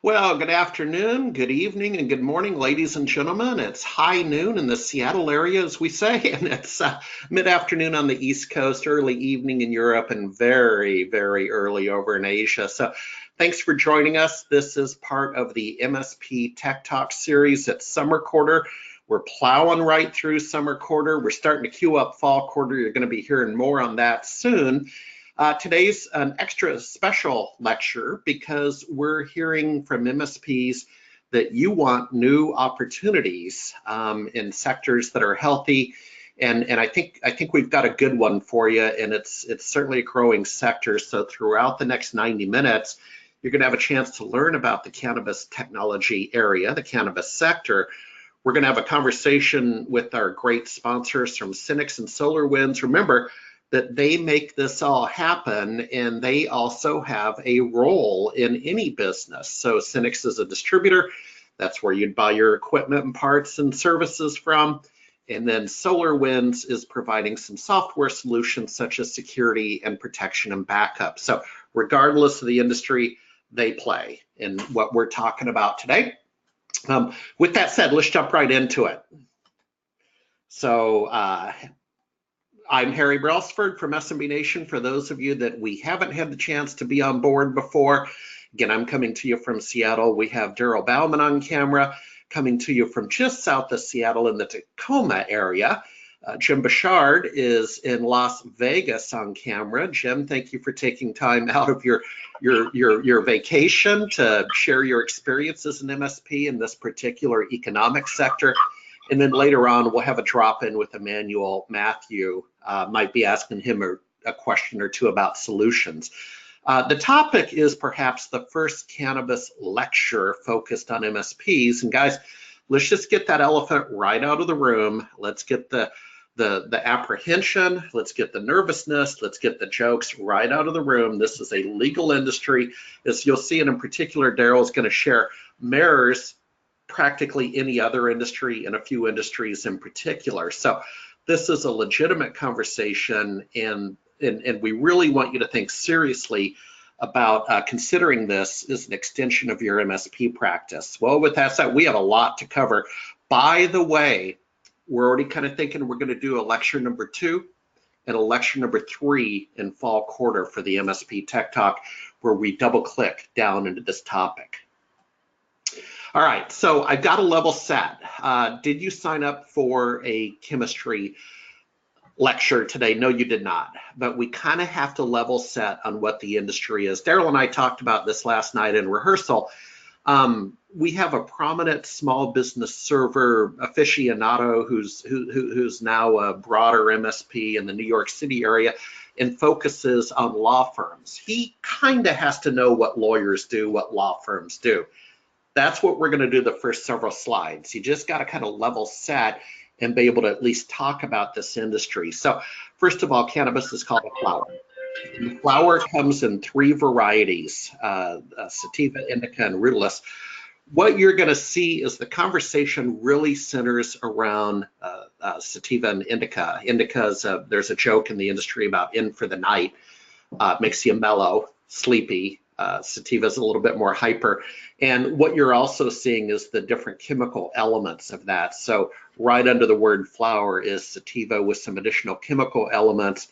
Well, good afternoon, good evening, and good morning, ladies and gentlemen. It's high noon in the Seattle area, as we say, and it's mid-afternoon on the East Coast, early evening in Europe, and very, very early over in Asia. So thanks for joining us. This is part of the MSP Tech Talk series. It's summer quarter. We're plowing right through summer quarter. We're starting to queue up fall quarter. You're going to be hearing more on that soon. Today's an extra special lecture because we're hearing from MSPs that you want new opportunities in sectors that are healthy, and I think we've got a good one for you, and it's certainly a growing sector. So throughout the next 90 minutes, you're going to have a chance to learn about the cannabis technology area, the cannabis sector. We're going to have a conversation with our great sponsors from Synnex and SolarWinds. Remember that they make this all happen, and they also have a role in any business. So Synnex is a distributor. That's where you'd buy your equipment and parts and services from. And then SolarWinds is providing some software solutions such as security and protection and backup. So regardless of the industry, they play in what we're talking about today. With that said, let's jump right into it. So I'm Harry Brailsford from SMB Nation. For those of you that we haven't had the chance to be on board before, again, I'm coming to you from Seattle. We have Daryl Bauman on camera, coming to you from just south of Seattle in the Tacoma area. Jim Bouchard is in Las Vegas on camera. Jim, thank you for taking time out of your vacation to share your experience as an MSP in this particular economic sector. And then later on, we'll have a drop-in with Emmanuel Matthew. Might be asking him a question or two about solutions. The topic is perhaps the first cannabis lecture focused on MSPs. And guys, let's just get that elephant right out of the room. Let's get the apprehension. Let's get the nervousness. Let's get the jokes right out of the room. This is a legal industry. As you'll see, and in particular, Daryl is going to share mirrors practically any other industry and a few industries in particular. So this is a legitimate conversation, and we really want you to think seriously about considering this as an extension of your MSP practice. Well, with that said, we have a lot to cover. By the way, we're already kind of thinking we're going to do a lecture number 2 and a lecture number 3 in fall quarter for the MSP Tech Talk, where we double click down into this topic. All right, so I've got a level set. Did you sign up for a chemistry lecture today? No, you did not, but we kind of have to level set on what the industry is. Daryl and I talked about this last night in rehearsal. We have a prominent small business server aficionado who's now a broader MSP in the New York City area and focuses on law firms. He kind of has to know what lawyers do, what law firms do. That's what we're going to do the first several slides. You just got to kind of level set and be able to at least talk about this industry. So first of all, cannabis is called a flower. The flower comes in 3 varieties, sativa, indica, and rudulus. What you're going to see is the conversation really centers around sativa and indica. Indica's, there's a joke in the industry about in for the night, makes you mellow, sleepy. Sativa is a little bit more hyper. And what you're also seeing is the different chemical elements of that. So right under the word flower is sativa with some additional chemical elements.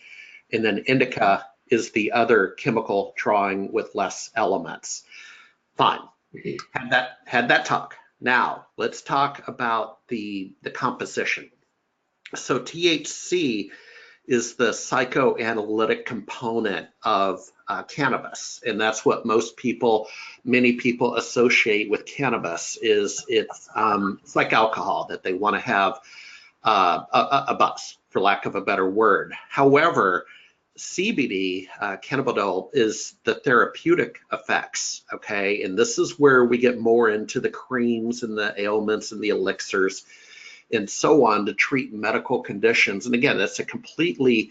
And then indica is the other chemical drawing with less elements. Fine, had that talk. Now let's talk about the composition. So THC is the psychoanalytic component of cannabis, and that's what many people associate with cannabis. Is it's like alcohol, that they want to have a buzz, for lack of a better word. However, CBD, cannabidiol, is the therapeutic effects, okay? And this is where we get more into the creams and the ailments and the elixirs and so on to treat medical conditions. And again, that's a completely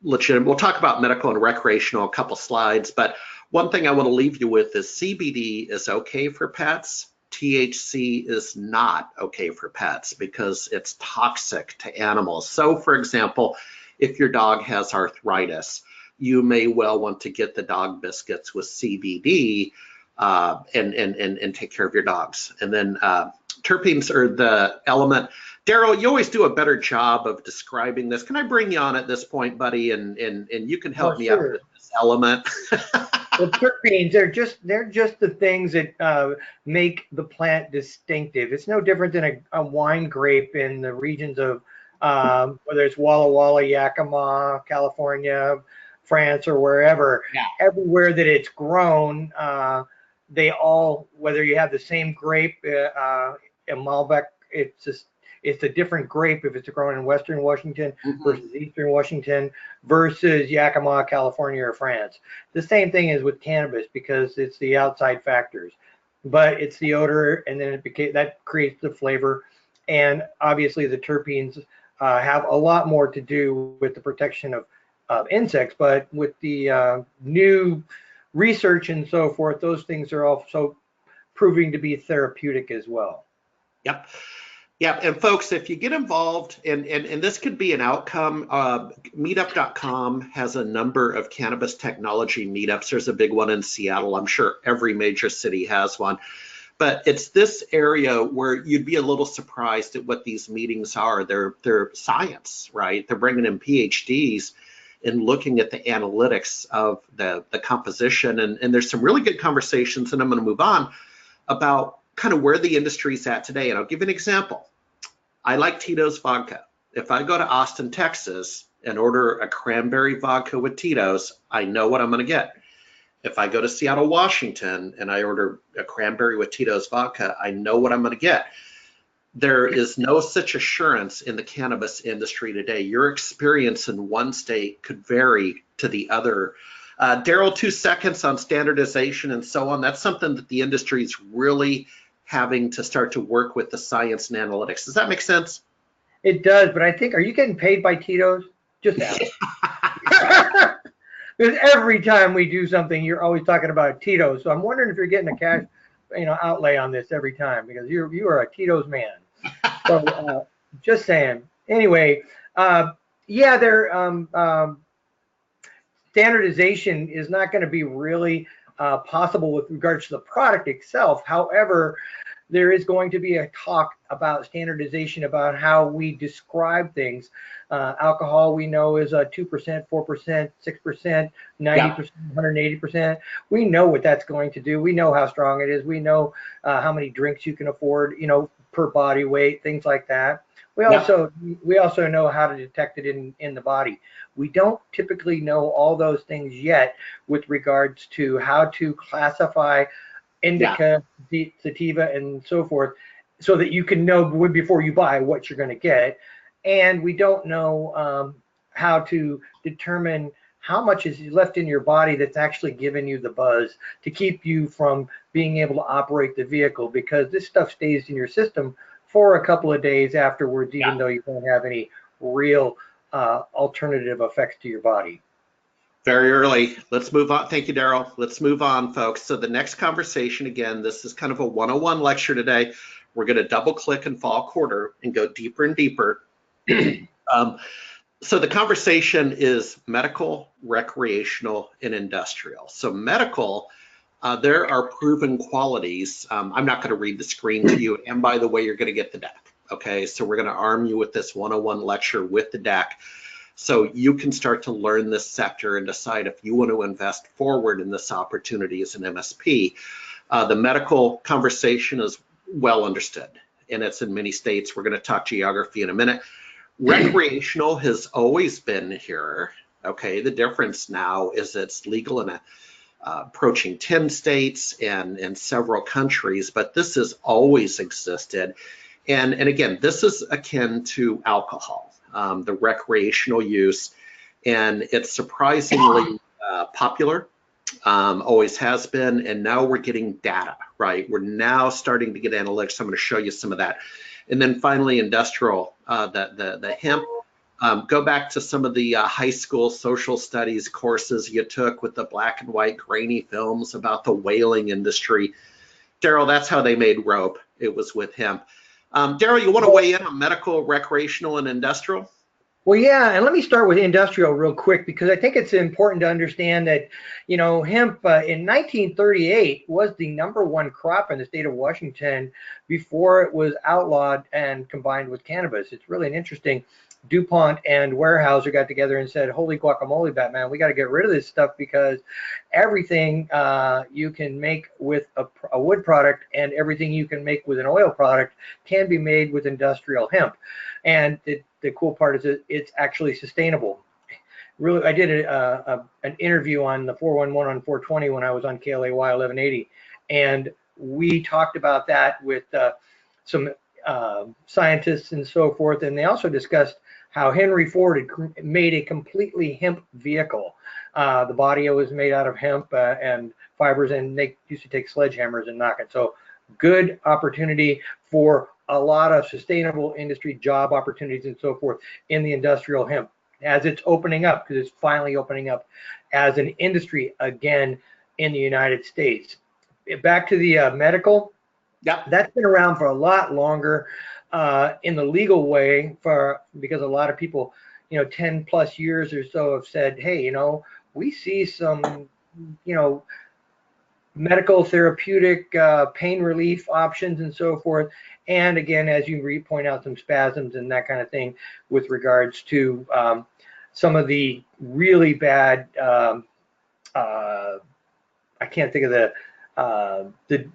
legitimate. We'll talk about medical and recreational a couple slides, but one thing I want to leave you with is CBD is okay for pets. THC is not okay for pets because it's toxic to animals. So for example, if your dog has arthritis, you may well want to get the dog biscuits with CBD, and take care of your dogs. And then terpenes are the element. Daryl, you always do a better job of describing this. Can I bring you on at this point, buddy, and you can help me out with this element? Well, terpenes, they're just the things that make the plant distinctive. It's no different than a wine grape in the regions of whether it's Walla Walla, Yakima, California, France, or wherever. Yeah. Everywhere that it's grown, they all, whether you have the same grape, in Malbec, it's a different grape if it's grown in Western Washington versus Eastern Washington versus Yakima, California, or France. The same thing is with cannabis because it's the outside factors, but it's the odor, and then that creates the flavor. And obviously the terpenes have a lot more to do with the protection of insects, but with the new research and so forth, those things are also proving to be therapeutic as well. Yep. Yeah, and folks, if you get involved, and this could be an outcome, meetup.com has a number of cannabis technology meetups. There's a big one in Seattle. I'm sure every major city has one. But it's this area where you'd be a little surprised at what these meetings are. They're science, right? They're bringing in PhDs and looking at the analytics of the composition. And there's some really good conversations, and I'm going to move on, about kind of where the industry's at today. And I'll give you an example. I like Tito's vodka. If I go to Austin, Texas and order a cranberry vodka with Tito's, I know what I'm going to get. If I go to Seattle, Washington and I order a cranberry with Tito's vodka, I know what I'm going to get. There is no such assurance in the cannabis industry today. Your experience in one state could vary to the other. Daryl, 2 seconds on standardization and so on. That's something that the industry is really having to start to work with the science and analytics. Does that make sense? It does, but I think, are you getting paid by Tito's? Just ask. Because every time we do something, you're always talking about Tito's. So I'm wondering if you're getting a cash, outlay on this every time, because you are a Tito's man. So just saying. Anyway, standardization is not going to be really possible with regards to the product itself. However, there is going to be a talk about standardization about how we describe things. Alcohol, we know, is 2%, 4%, 6%, 90%, 180%. We know what that's going to do. We know how strong it is. We know how many drinks you can afford, per body weight, things like that. We also know how to detect it in the body. We don't typically know all those things yet with regards to how to classify indica, sativa, and so forth, so that you can know before you buy what you're going to get. And we don't know how to determine how much is left in your body that's actually giving you the buzz to keep you from being able to operate the vehicle, because this stuff stays in your system for a couple of days afterwards, even though you don't have any real alternative effects to your body. Very early. Let's move on. Thank you, Daryl. Let's move on, folks. So the next conversation, again, this is kind of a 101 lecture today. We're going to double click in fall quarter and go deeper and deeper. So the conversation is medical, recreational, and industrial. So medical, there are proven qualities. I'm not going to read the screen to you. And by the way, you're going to get the deck. Okay, so we're going to arm you with this 101 lecture with the deck, so you can start to learn this sector and decide if you want to invest forward in this opportunity as an MSP. The medical conversation is well understood, and it's in many states. We're going to talk geography in a minute. Recreational has always been here. Okay, the difference now is it's legal in approaching 10 states and several countries, but this has always existed. And again, this is akin to alcohol, the recreational use, and it's surprisingly popular, always has been, and now we're getting data, right? We're now starting to get analytics. I'm going to show you some of that. And then finally, industrial, the hemp. Go back to some of the high school social studies courses you took with the black and white grainy films about the whaling industry. Daryl, that's how they made rope. It was with hemp. Daryl, you want to weigh in on medical, recreational, and industrial? Well, yeah, and let me start with industrial real quick because I think it's important to understand that, hemp in 1938 was the #1 crop in the state of Washington before it was outlawed and combined with cannabis. It's really an interesting. DuPont and Weyerhaeuser got together and said, "Holy guacamole, Batman, we got to get rid of this stuff because everything you can make with a wood product and everything you can make with an oil product can be made with industrial hemp." And the cool part is it's actually sustainable. Really, I did an interview on the 411 on 420 when I was on KLAY 1180, and we talked about that with some scientists and so forth, and they also discussed how Henry Ford had made a completely hemp vehicle. The body was made out of hemp and fibers, and they used to take sledgehammers and knock it. So good opportunity for a lot of sustainable industry job opportunities and so forth in the industrial hemp as it's opening up, because it's finally opening up as an industry again in the United States. Back to the medical. Yeah. That's been around for a lot longer in the legal way because a lot of people, 10 plus years or so have said, hey, we see some, medical therapeutic pain relief options and so forth. And again, as you point out, some spasms and that kind of thing with regards to some of the really bad, I can't think of the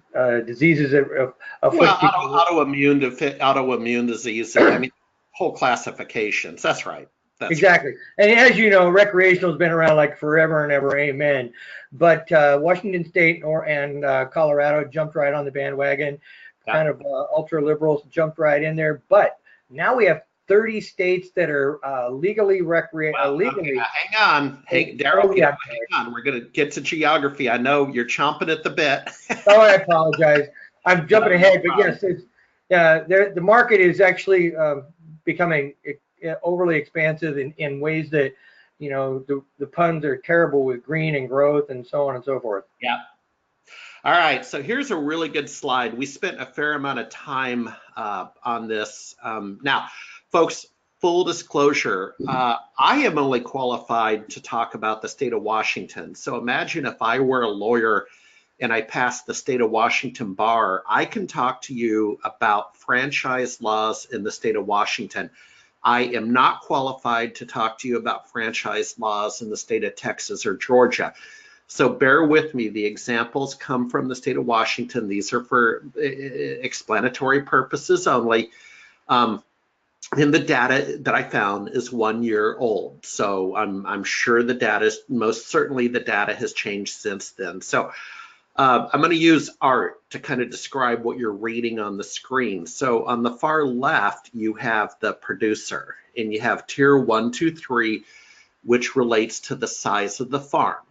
diseases that afflict people. Autoimmune disease. I mean, whole classifications. That's right. Exactly. And as you know, recreational has been around like forever and ever, amen. But Washington State and Colorado jumped right on the bandwagon. Yeah. Kind of ultra liberals jumped right in there. But now we have 30 states that are legally legally. Okay, hang on. Hey, Daryl, hang on. We're going to get to geography. I know you're chomping at the bit. Oh, I apologize. I'm jumping ahead, but yes, the market is actually becoming overly expansive in ways that, the puns are terrible with green and growth and so on and so forth. Yeah. All right. So here's a really good slide. We spent a fair amount of time on this. Now, folks, full disclosure, I am only qualified to talk about the state of Washington. So imagine if I were a lawyer and I passed the state of Washington bar, I can talk to you about franchise laws in the state of Washington. I am not qualified to talk to you about franchise laws in the state of Texas or Georgia. So bear with me. The examples come from the state of Washington. These are for explanatory purposes only. And the data that I found is 1 year old. So I'm sure the data is, most certainly the data has changed since then. So I'm going to use art to kind of describe what you're reading on the screen. So on the far left, you have the producer, and you have tier 1, 2, 3, which relates to the size of the farm.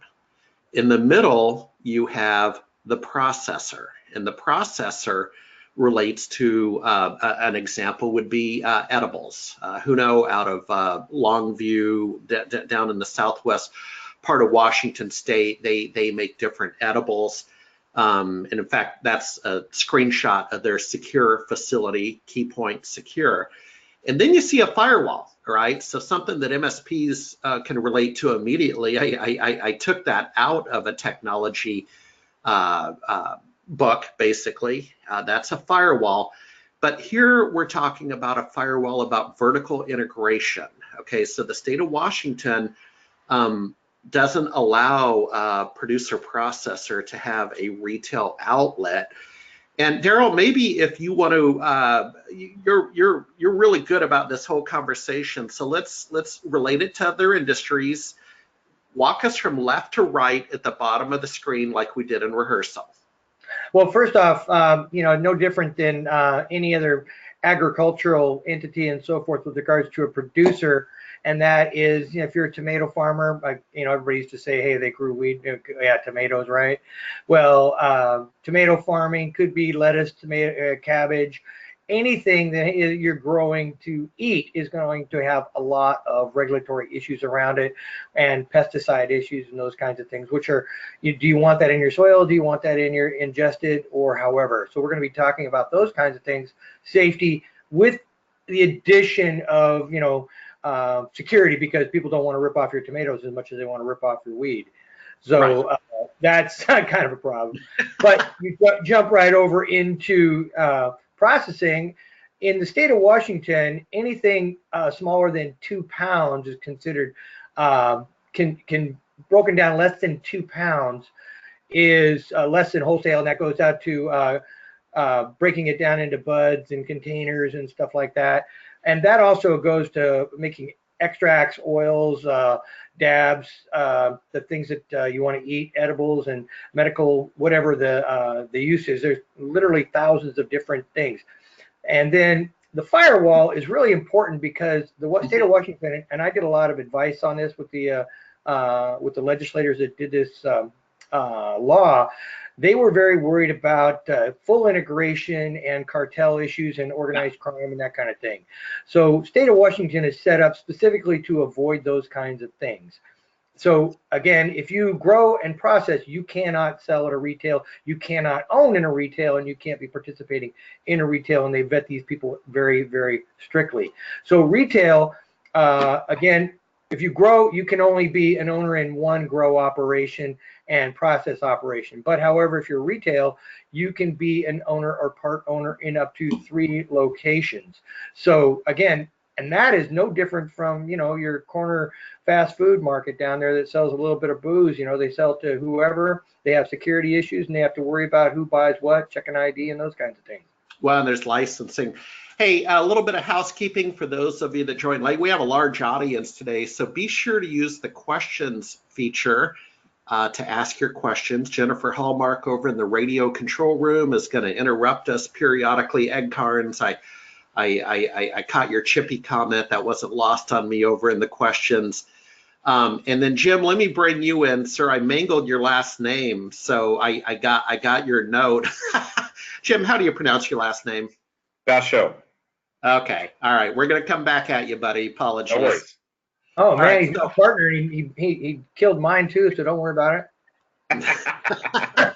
In the middle, you have the processor, and the processor relates to an example would be edibles. Huno out of Longview, down in the southwest part of Washington State, they make different edibles. And in fact, that's a screenshot of their secure facility, Key Point Secure. And then you see a firewall, right? So something that MSPs can relate to immediately. I took that out of a technology book, basically. That's a firewall. But here we're talking about a firewall about vertical integration. Okay, so the state of Washington doesn't allow producer processor to have a retail outlet. And Daryl, maybe if you want to, you're really good about this whole conversation. So let's relate it to other industries. Walk us from left to right at the bottom of the screen like we did in rehearsal. Well, first off, no different than any other agricultural entity and so forth with regards to a producer. And that is, if you're a tomato farmer, like, everybody used to say, hey, they grew tomatoes, right? Well, tomato farming could be lettuce, tomato, cabbage, anything that you're growing to eat is going to have a lot of regulatory issues around it and pesticide issues and those kinds of things, which are, do you want that in your soil? Do you want that in your ingested or however? So we're going to be talking about those kinds of things, safety, with the addition of, security because people don't want to rip off your tomatoes as much as they want to rip off your weed. Right. So that's kind of a problem. But you jump right over into processing. In the state of Washington, anything smaller than 2 pounds is considered can broken down less than 2 pounds is less than wholesale, and that goes out to breaking it down into buds and containers and stuff like that. And that also goes to making extracts, oils, dabs, the things that you want to eat, edibles and medical, whatever the use is. There's literally thousands of different things. And then the firewall is really important because the state of Washington, and I did a lot of advice on this with the legislators that did this law. They were very worried about full integration and cartel issues and organized crime and that kind of thing. So state of Washington is set up specifically to avoid those kinds of things. So again, if you grow and process, you cannot sell at a retail, you cannot own in a retail, and you can't be participating in a retail, and they vet these people very, very strictly. So retail, again, if you grow, you can only be an owner in one grow operation and process operation. But however, if you're retail, you can be an owner or part owner in up to 3 locations. So again, and that is no different from, your corner fast food market down there that sells a little bit of booze. They sell to whoever. They have security issues and they have to worry about who buys what, check an ID and those kinds of things. Well, and there's licensing. Hey, a little bit of housekeeping for those of you that joined late. We have a large audience today, so be sure to use the questions feature to ask your questions. Jennifer Hallmark over in the radio control room is going to interrupt us periodically. Egg Carnes, I caught your chippy comment. That wasn't lost on me over in the questions. And then Jim, let me bring you in, sir. I mangled your last name, so I got your note. Jim, how do you pronounce your last name? Basho. Okay, all right. We're gonna come back at you, buddy. Apologies. No worries. Oh man, right, he's a partner. He killed mine too, so don't worry about it.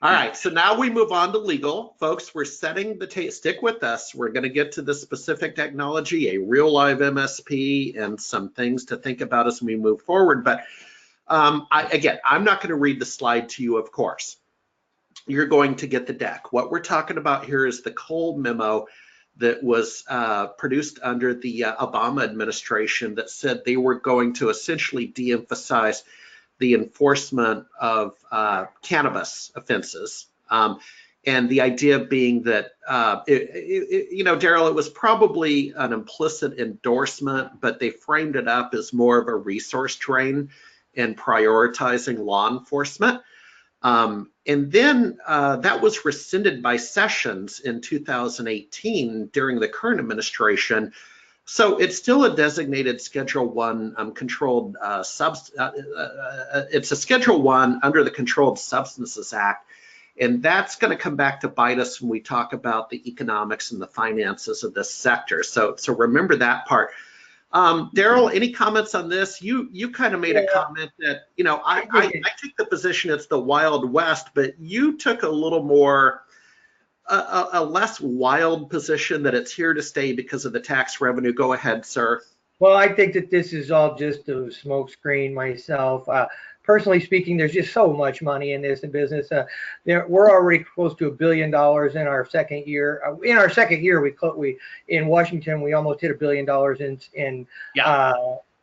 All right, so now we move on to legal. Folks, we're setting the stick with us. We're going to get to the specific technology, a real live MSP, and some things to think about as we move forward. But again, I'm not going to read the slide to you, of course. You're going to get the deck. What we're talking about here is the Cole memo that was produced under the Obama administration that said they were going to essentially de-emphasize the enforcement of cannabis offenses. And the idea being that, Daryl, it was probably an implicit endorsement, but they framed it up as more of a resource drain in prioritizing law enforcement. And then that was rescinded by Sessions in 2018 during the current administration. So it's still a designated Schedule 1 controlled it's a Schedule 1 under the Controlled Substances Act, and that's going to come back to bite us when we talk about the economics and the finances of this sector. So remember that part. Daryl, any comments on this? You kind of made a comment that I take the position it's the Wild West, but you took a little more. A less wild position that it's here to stay because of the tax revenue. Go ahead, sir. Well, I think that this is all just a smokescreen myself. Personally speaking, there's just so much money in this business. We're already close to $1 billion in our second year. In our second year, we in Washington we almost hit $1 billion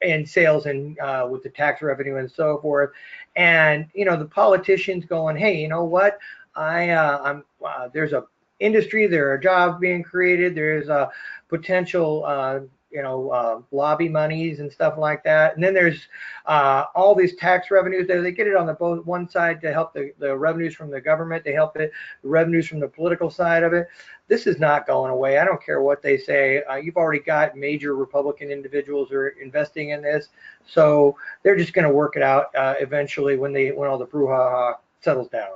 in sales and with the tax revenue and so forth. And the politicians going, hey, you know what? There's a industry, there are jobs being created, there's a potential lobby monies and stuff like that, and then there's all these tax revenues there. They get it on the one side to help the revenues from the government, they help the revenues from the political side of it. This is not going away. I don't care what they say. You've already got major Republican individuals who are investing in this, so they're just going to work it out eventually when all the brouhaha settles down.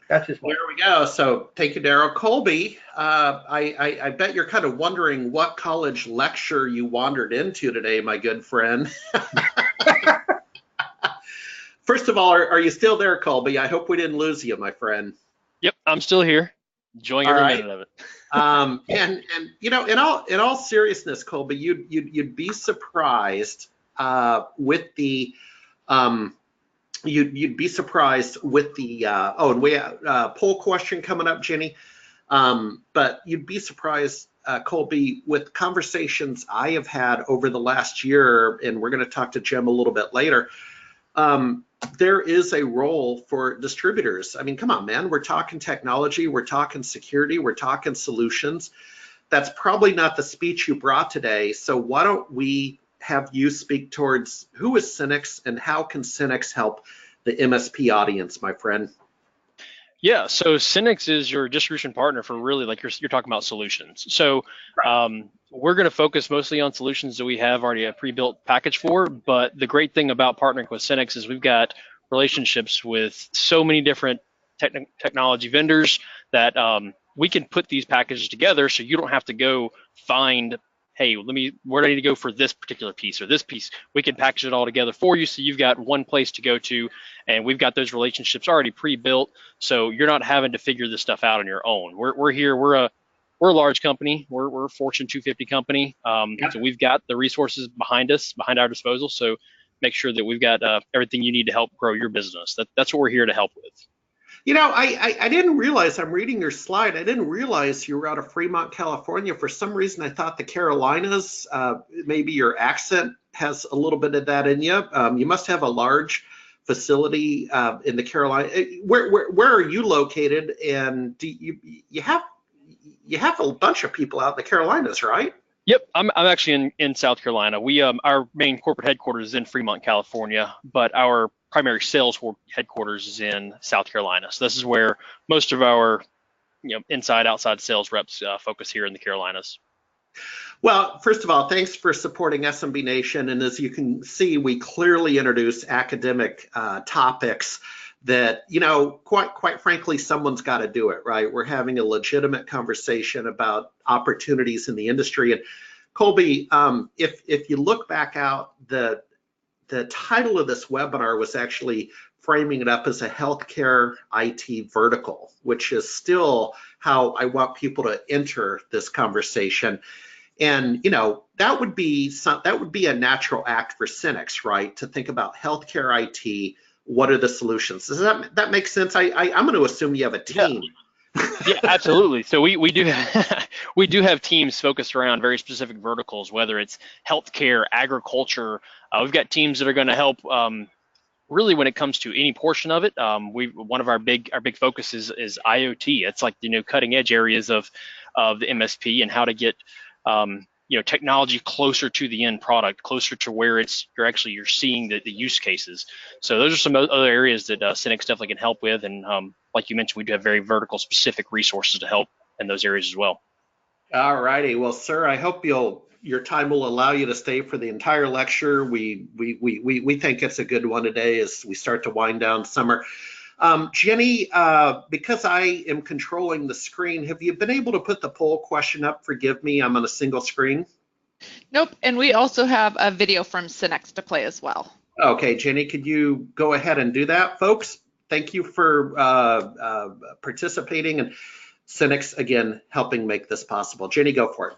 That's just there we go. So thank you, Daryl. Colby, I bet you're kind of wondering what college lecture you wandered into today, my good friend. First of all, are you still there, Colby? I hope we didn't lose you, my friend. Yep, I'm still here. Enjoying All every right. minute of it. And in all seriousness, Colby, you'd be surprised with the um, you'd be surprised with the oh, and we have poll question coming up, Jenny. But you'd be surprised, Colby, with conversations I have had over the last year, and we're going to talk to Jim a little bit later. Um, there is a role for distributors. I mean, come on, man. We're talking technology, we're talking security, we're talking solutions. That's probably not the speech you brought today. So why don't we have you speak towards who is Synnex and how can Synnex help the MSP audience, my friend? Yeah, so Synnex is your distribution partner for really like you're talking about solutions. So we're going to focus mostly on solutions that we have already a pre-built package for. But the great thing about partnering with Synnex is we've got relationships with so many different technology vendors that we can put these packages together, so you don't have to go find, hey, where do I need to go for this particular piece or this piece? We can package it all together for you, so you've got one place to go to, and we've got those relationships already pre-built. So you're not having to figure this stuff out on your own. We're here. We're a large company. We're a Fortune 250 company. Yeah. So we've got the resources behind us, behind our disposal. So make sure that we've got everything you need to help grow your business. That's what we're here to help with. I didn't realize, I'm reading your slide, I didn't realize you were out of Fremont, California. For some reason, I thought the Carolinas, maybe your accent has a little bit of that in you. You must have a large facility in the Carolinas. Where are you located? And do you have a bunch of people out in the Carolinas, right? Yep, I'm actually in South Carolina. We our main corporate headquarters is in Fremont, California, but our primary sales headquarters is in South Carolina. So this is where most of our inside outside sales reps focus here in the Carolinas. Well, first of all, thanks for supporting SMB Nation. And as you can see, we clearly introduce academic topics that, quite frankly, someone's got to do it, right? We're having a legitimate conversation about opportunities in the industry. And Colby, if you look back out, the title of this webinar was actually framing it up as a healthcare IT vertical, which is still how I want people to enter this conversation. And that would be a natural act for Synnex, right? To think about healthcare IT. What are the solutions? Does that make sense? I'm going to assume you have a team. Yeah, absolutely. So we do we do have teams focused around very specific verticals, whether it's healthcare, agriculture. We've got teams that are going to help. Really, when it comes to any portion of it, one of our big focus is IoT. It's like cutting edge areas of the MSP and how to get technology closer to the end product, closer to where you're seeing the use cases. So those are some other areas that Synnex definitely can help with, and like you mentioned, we do have very vertical specific resources to help in those areas as well. All righty. Well, sir, I hope your time will allow you to stay for the entire lecture. We think it's a good one today as we start to wind down summer. Jenny, because I am controlling the screen, have you been able to put the poll question up? Forgive me, I'm on a single screen. Nope, and we also have a video from Synnex to play as well. Okay, Jenny, could you go ahead and do that, folks? Thank you for participating, and Synnex, again, helping make this possible. Jenny, go for it.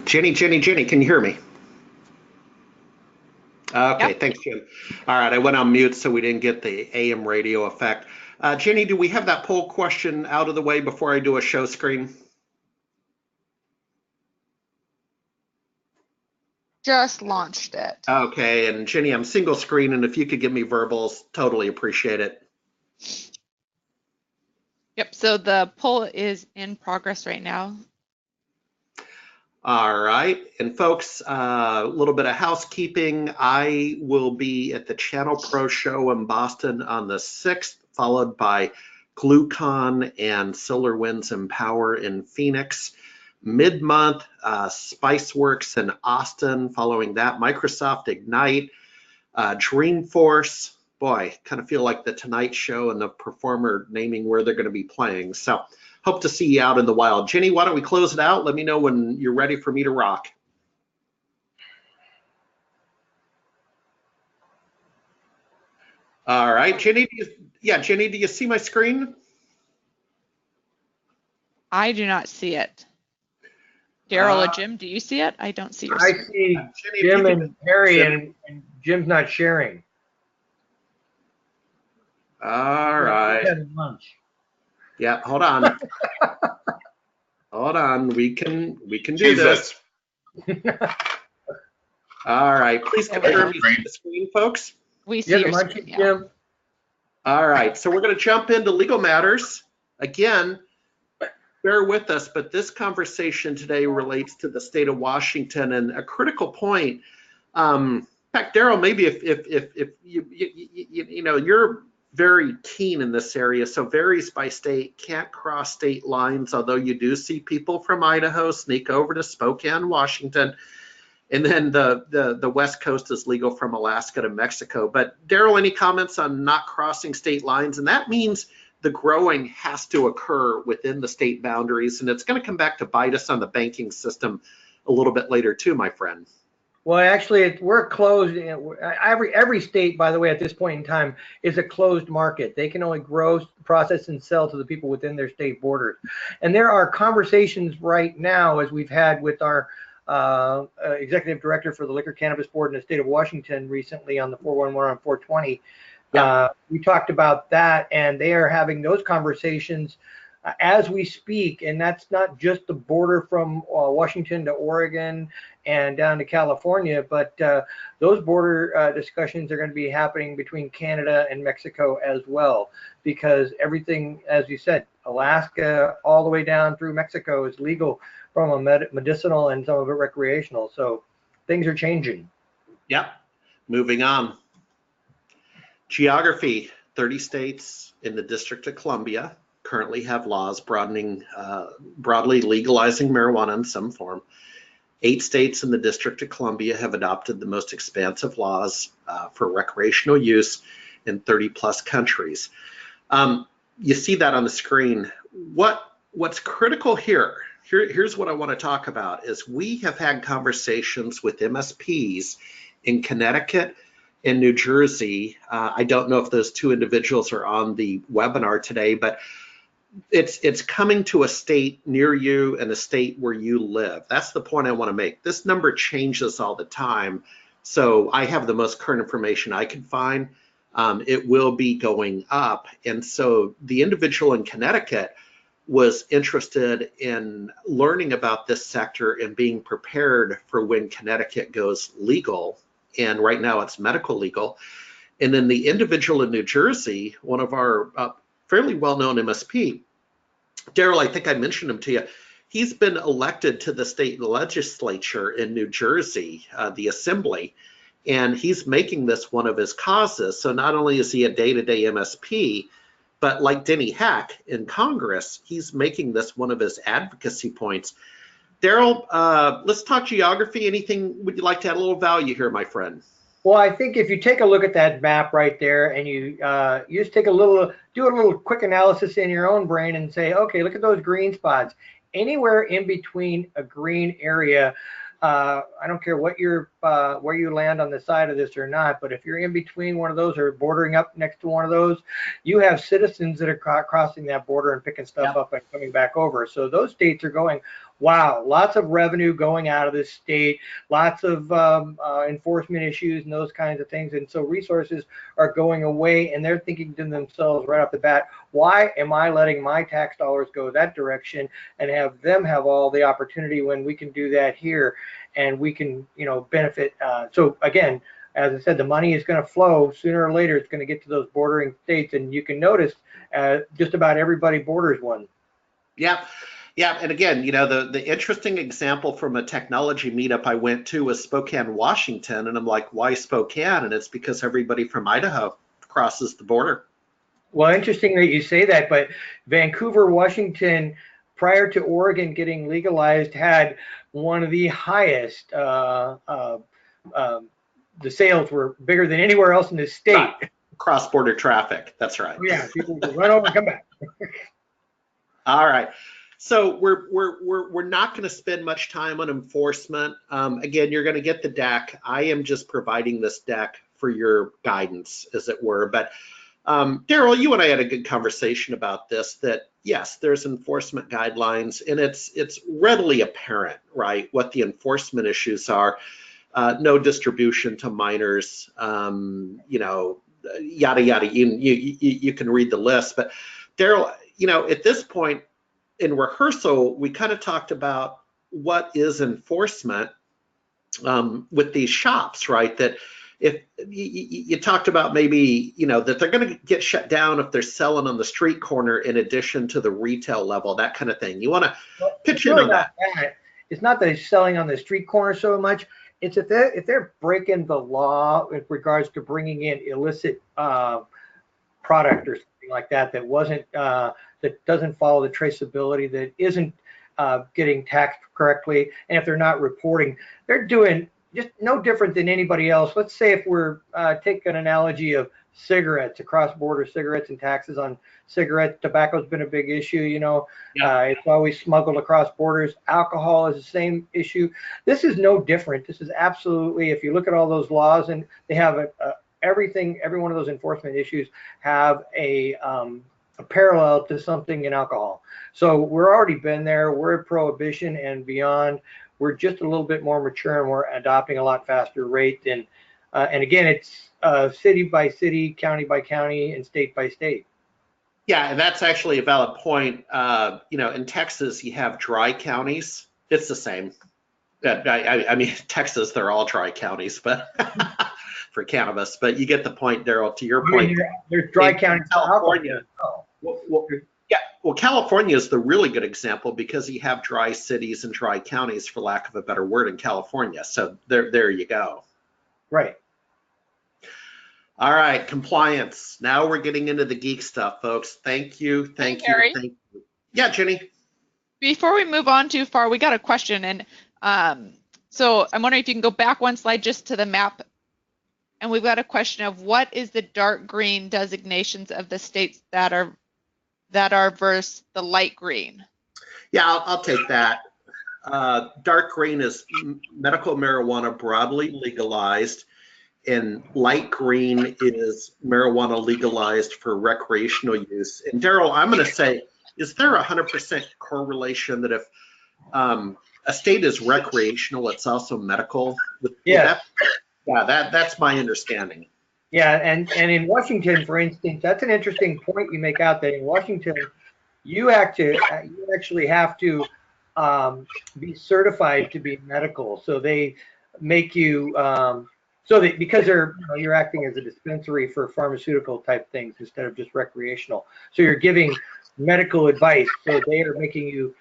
Jenny, can you hear me? Okay, Yep. thanks, Jim. All right, I went on mute so we didn't get the AM radio effect. Jenny, do we have that poll question out of the way before I do a show screen? Just launched it. Okay, and Jenny, I'm single screen, and if you could give me verbals, totally appreciate it. Yep. So the poll is in progress right now. All right, and folks, a little bit of housekeeping. I will be at the Channel Pro show in Boston on the 6th, followed by GlueCon and Solar Winds and Power in Phoenix. Mid-month, Spiceworks in Austin. Following that, Microsoft Ignite, Dreamforce. Boy, kind of feel like the Tonight Show and the performer naming where they're going to be playing. So hope to see you out in the wild. Jenny, why don't we close it out? Let me know when you're ready for me to rock. All right, Jenny. Jenny, do you see my screen? I do not see it. Daryl or Jim, do you see it? I don't see your I screen. see Jenny, Jim and Harry, share. and Jim's not sharing. All right. He's having lunch. Yeah, hold on. Hold on. We can do this. All right. Please confirm you see the screen, folks. We see Yeah, your lunch, screen. Yeah. Jim. All right. So we're going to jump into legal matters. Again, bear with us, but this conversation today relates to the state of Washington and a critical point. In fact, Daryl, maybe if you know, you're very keen in this area, so varies by state, can't cross state lines, although you do see people from Idaho sneak over to Spokane, Washington, and then the West Coast is legal from Alaska to Mexico. But Daryl, any comments on not crossing state lines? And that means the growing has to occur within the state boundaries, and it's going to come back to bite us on the banking system a little bit later too, my friend. Well, actually, we're closed. Every state, by the way, at this point in time, is a closed market. They can only grow, process, and sell to the people within their state borders. And there are conversations right now, as we've had with our executive director for the Liquor Cannabis Board in the state of Washington recently on the 411 on 420. Yeah. We talked about that, and they are having those conversations as we speak, and that's not just the border from Washington to Oregon and down to California, but those border discussions are going to be happening between Canada and Mexico as well, because everything, as you said, Alaska all the way down through Mexico is legal from a medicinal and some of it recreational. So things are changing. Yep. Moving on. Geography: 30 states in the District of Columbia currently have laws broadly legalizing marijuana in some form. 8 states in the District of Columbia have adopted the most expansive laws for recreational use in 30 plus countries. You see that on the screen. What's critical here's what I want to talk about is we have had conversations with MSPs in Connecticut and New Jersey. I don't know if those 2 individuals are on the webinar today, but it's coming to a state near you and a state where you live. That's the point I want to make. This number changes all the time. So I have the most current information I can find. It will be going up. And so the individual in Connecticut was interested in learning about this sector and being prepared for when Connecticut goes legal. And right now it's medical legal. And then the individual in New Jersey, one of our fairly well-known MSP, Daryl, I think I mentioned him to you. He's been elected to the state legislature in New Jersey, the assembly, and he's making this one of his causes. So not only is he a day-to-day MSP, but like Denny Hack in Congress, he's making this one of his advocacy points. Daryl, let's talk geography. Anything would you like to add a little value here, my friend? Well, I think if you take a look at that map right there and you just take do a little quick analysis in your own brain and say, okay, look at those green spots. Anywhere in between a green area, I don't care what where you land on the side of this or not, but if you're in between one of those or bordering up next to one of those, you have citizens that are crossing that border and picking stuff up and coming back over. So those states are going wow, lots of revenue going out of this state, lots of enforcement issues and those kinds of things. And so resources are going away, and they're thinking to themselves right off the bat, why am I letting my tax dollars go that direction and have them have all the opportunity when we can do that here and we can, benefit. So again, as I said, the money is going to flow sooner or later. It's going to get to those bordering states, and you can notice just about everybody borders one. Yeah. Yeah. And again, the interesting example from a technology meetup I went to was Spokane, Washington. And I'm like, why Spokane? And it's because everybody from Idaho crosses the border. Well, interesting that you say that, but Vancouver, Washington, prior to Oregon getting legalized, had one of the highest. The sales were bigger than anywhere else in the state. Cross-border traffic. That's right. Yeah, people would run over and come back. All right. So we're not going to spend much time on enforcement. Again, you're going to get the deck. I am just providing this deck for your guidance, as it were. But Daryl, you and I had a good conversation about this. That yes, there's enforcement guidelines, and it's readily apparent, right, what the enforcement issues are. No distribution to minors. Yada yada. You can read the list. But Daryl, at this point in rehearsal, we kind of talked about what is enforcement with these shops, right? That if you talked about maybe, that they're going to get shut down if they're selling on the street corner in addition to the retail level, that kind of thing. You want to pitch in on that? It's not that they're selling on the street corner so much. It's if they're breaking the law with regards to bringing in illicit product or something like that wasn't that doesn't follow the traceability, that isn't getting taxed correctly, and if they're not reporting, they're doing just no different than anybody else. Let's say if we're take an analogy of cigarettes, cross-border cigarettes and taxes on cigarettes. Tobacco's been a big issue, it's always smuggled across borders. Alcohol is the same issue. This is no different. This is absolutely, if you look at all those laws, and they have every one of those enforcement issues have a parallel to something in alcohol. So we're already been there. We're at prohibition and beyond. We're just a little bit more mature, and we're adopting a lot faster rate. And again, it's city by city, county by county, and state by state. Yeah, and that's actually a valid point. In Texas, you have dry counties. It's the same. I mean, Texas, they're all dry counties, but for cannabis. But you get the point, Daryl. To your point, there's dry counties. California. Well, California is the really good example because you have dry cities and dry counties, for lack of a better word, in California. So there you go. Right. All right, compliance. Now we're getting into the geek stuff, folks. Thank you. Harry? Yeah, Jenny. Before we move on too far, we got a question, and so I'm wondering if you can go back one slide just to the map. And we've got a question of what is the dark green designations of the states that are versus the light green? Yeah, I'll take that. Dark green is medical marijuana broadly legalized, and light green is marijuana legalized for recreational use. And Daryl, I'm going to say, is there 100% correlation that if a state is recreational, it's also medical? Yeah. That's my understanding. Yeah, and in Washington, for instance, that's an interesting point you make out, that in Washington, you actually have to be certified to be medical. So they make you because you're acting as a dispensary for pharmaceutical type things instead of just recreational. So you're giving medical advice. So they are making you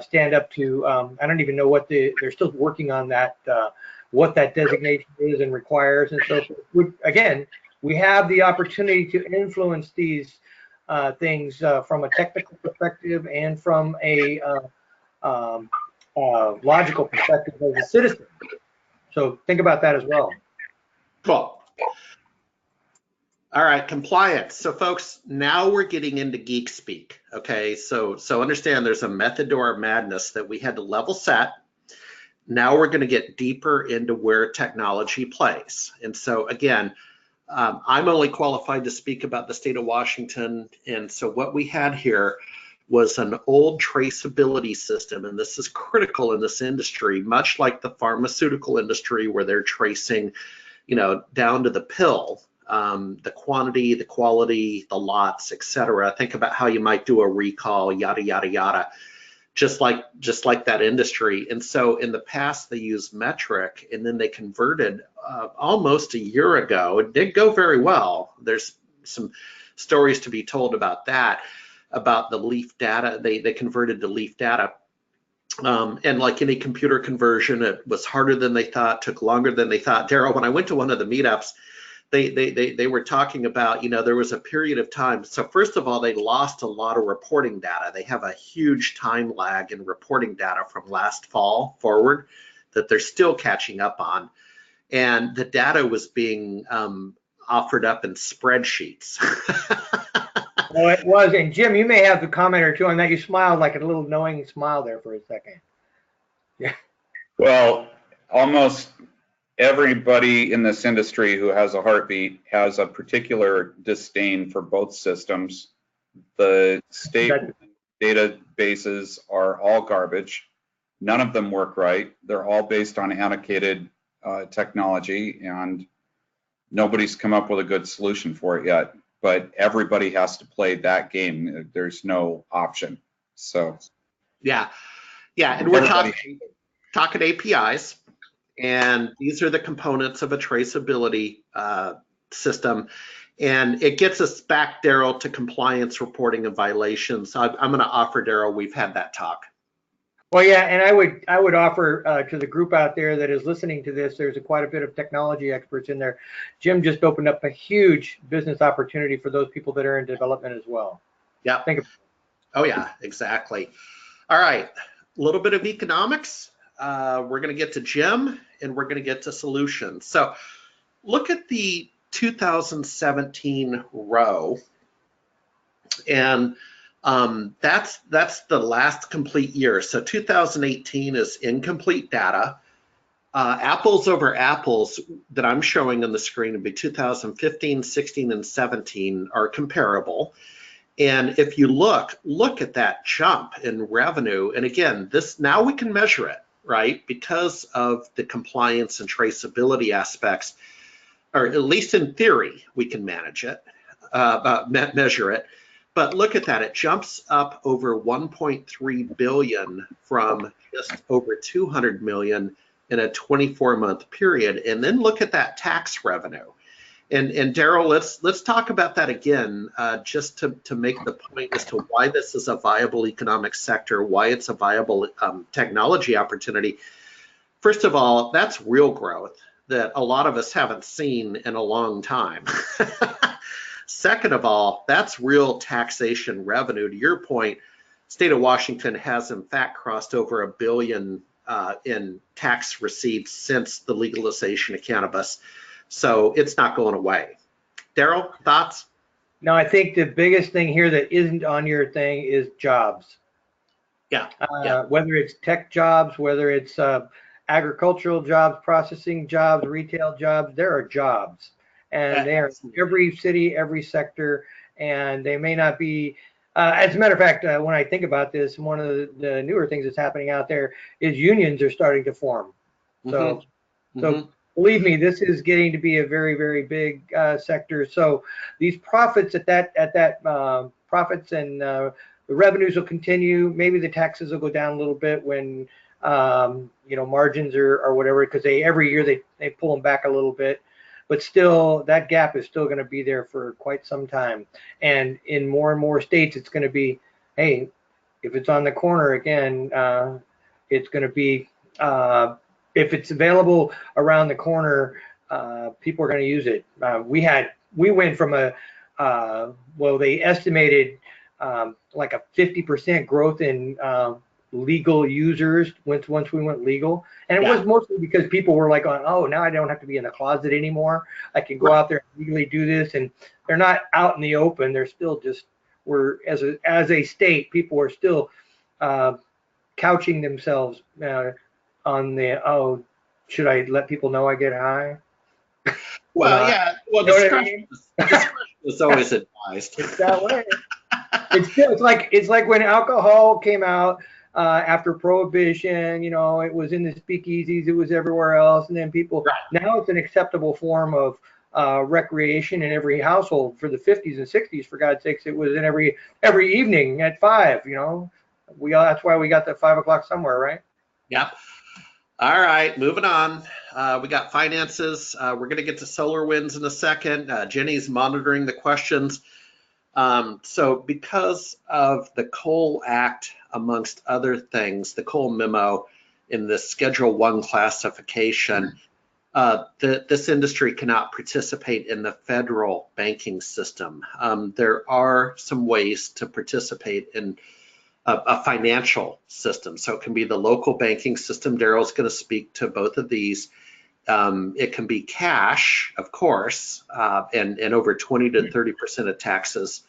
stand up to. I don't even know what they're still working on that. What that designation is and requires, and so again, we have the opportunity to influence these things from a technical perspective and from a logical perspective as a citizen. So think about that as well. Cool. All right, compliance. So folks, now we're getting into geek speak. Okay, so understand there's a method to our madness that we had to level set. Now we're going to get deeper into where technology plays. And so again, I'm only qualified to speak about the state of Washington. And so what we had here was an old traceability system, and this is critical in this industry, much like the pharmaceutical industry where they're tracing, down to the pill, the quantity, the quality, the lots, etc. Think about how you might do a recall, yada, yada, yada, just like that industry. And so in the past, they used metric, and then they converted almost a year ago. It did go very well. There's some stories to be told about that, about the leaf data. They converted to leaf data. And like any computer conversion, it was harder than they thought, took longer than they thought. Daryl, when I went to one of the meetups, they were talking about, there was a period of time. So first of all, they lost a lot of reporting data. They have a huge time lag in reporting data from last fall forward that they're still catching up on. And the data was being offered up in spreadsheets. Well, it was. And Jim, you may have a comment or two on that. You smiled like a little knowing smile there for a second. Yeah. Well, almost everybody in this industry who has a heartbeat has a particular disdain for both systems. The state databases are all garbage. None of them work right. They're all based on annotated technology, and nobody's come up with a good solution for it yet. But everybody has to play that game. There's no option. So yeah, and we're talking APIs, and these are the components of a traceability system, and it gets us back, Daryl, to compliance reporting and violations. I'm going to offer Daryl, we've had that talk. Well, yeah, and I would offer to the group out there that is listening to this, there's quite a bit of technology experts in there. Jim just opened up a huge business opportunity for those people that are in development as well. Yeah. Oh yeah, exactly. All right, a little bit of economics. We're going to get to Jim, and we're going to get to solutions. So look at the 2017 row, and that's the last complete year. So 2018 is incomplete data. Apples over apples that I'm showing on the screen would be 2015, 16, and 17 are comparable. And if you look at that jump in revenue, and again, now we can measure it, right? Because of the compliance and traceability aspects, or at least in theory, we can measure it. But look at that, it jumps up over 1.3 billion from just over 200 million in a 24-month period. And then look at that tax revenue. And Daryl, let's talk about that again, just to make the point as to why this is a viable economic sector, why it's a viable technology opportunity. First of all, that's real growth that a lot of us haven't seen in a long time. Second of all, that's real taxation revenue. To your point, state of Washington has in fact crossed over $1 billion in tax receipts since the legalization of cannabis. So it's not going away. Daryl, thoughts? No, I think the biggest thing here that isn't on your thing is jobs. Yeah. Whether it's tech jobs, whether it's agricultural jobs, processing jobs, retail jobs, there are jobs. And they are in every city, every sector, and they may not be. As a matter of fact, when I think about this, one of the newer things that's happening out there is unions are starting to form. So, so believe me, this is getting to be a very, very big sector. So these profits profits and the revenues will continue. Maybe the taxes will go down a little bit when margins or whatever, because every year they pull them back a little bit. But still, that gap is still going to be there for quite some time. And in more and more states, it's going to be, hey, if it's on the corner again, it's going to be, if it's available around the corner, people are going to use it. We went from they estimated like a 50% growth in legal users once we went legal, and it was mostly because people were like, oh, now I don't have to be in the closet anymore. I can go out there and legally do this, and they're not out in the open. They're still as a state, people are still couching themselves on the should I let people know I get high? Well, discretion is always advised. It's that way. It's like when alcohol came out after Prohibition. You know, it was in the speakeasies, it was everywhere else, and then people now it's an acceptable form of recreation in every household. For the 50s and 60s, for God's sakes, it was in every evening at 5. You know, that's why we got the 5 o'clock somewhere, right? Yep. All right, moving on. We got finances. We're going to get to SolarWinds in a second. Jenny's monitoring the questions. So because of the Coal Act, amongst other things, the Coal memo in the Schedule 1 classification, this industry cannot participate in the federal banking system. There are some ways to participate in a financial system. So it can be the local banking system. Daryl's going to speak to both of these. It can be cash, of course, and over 20 to 30% of taxes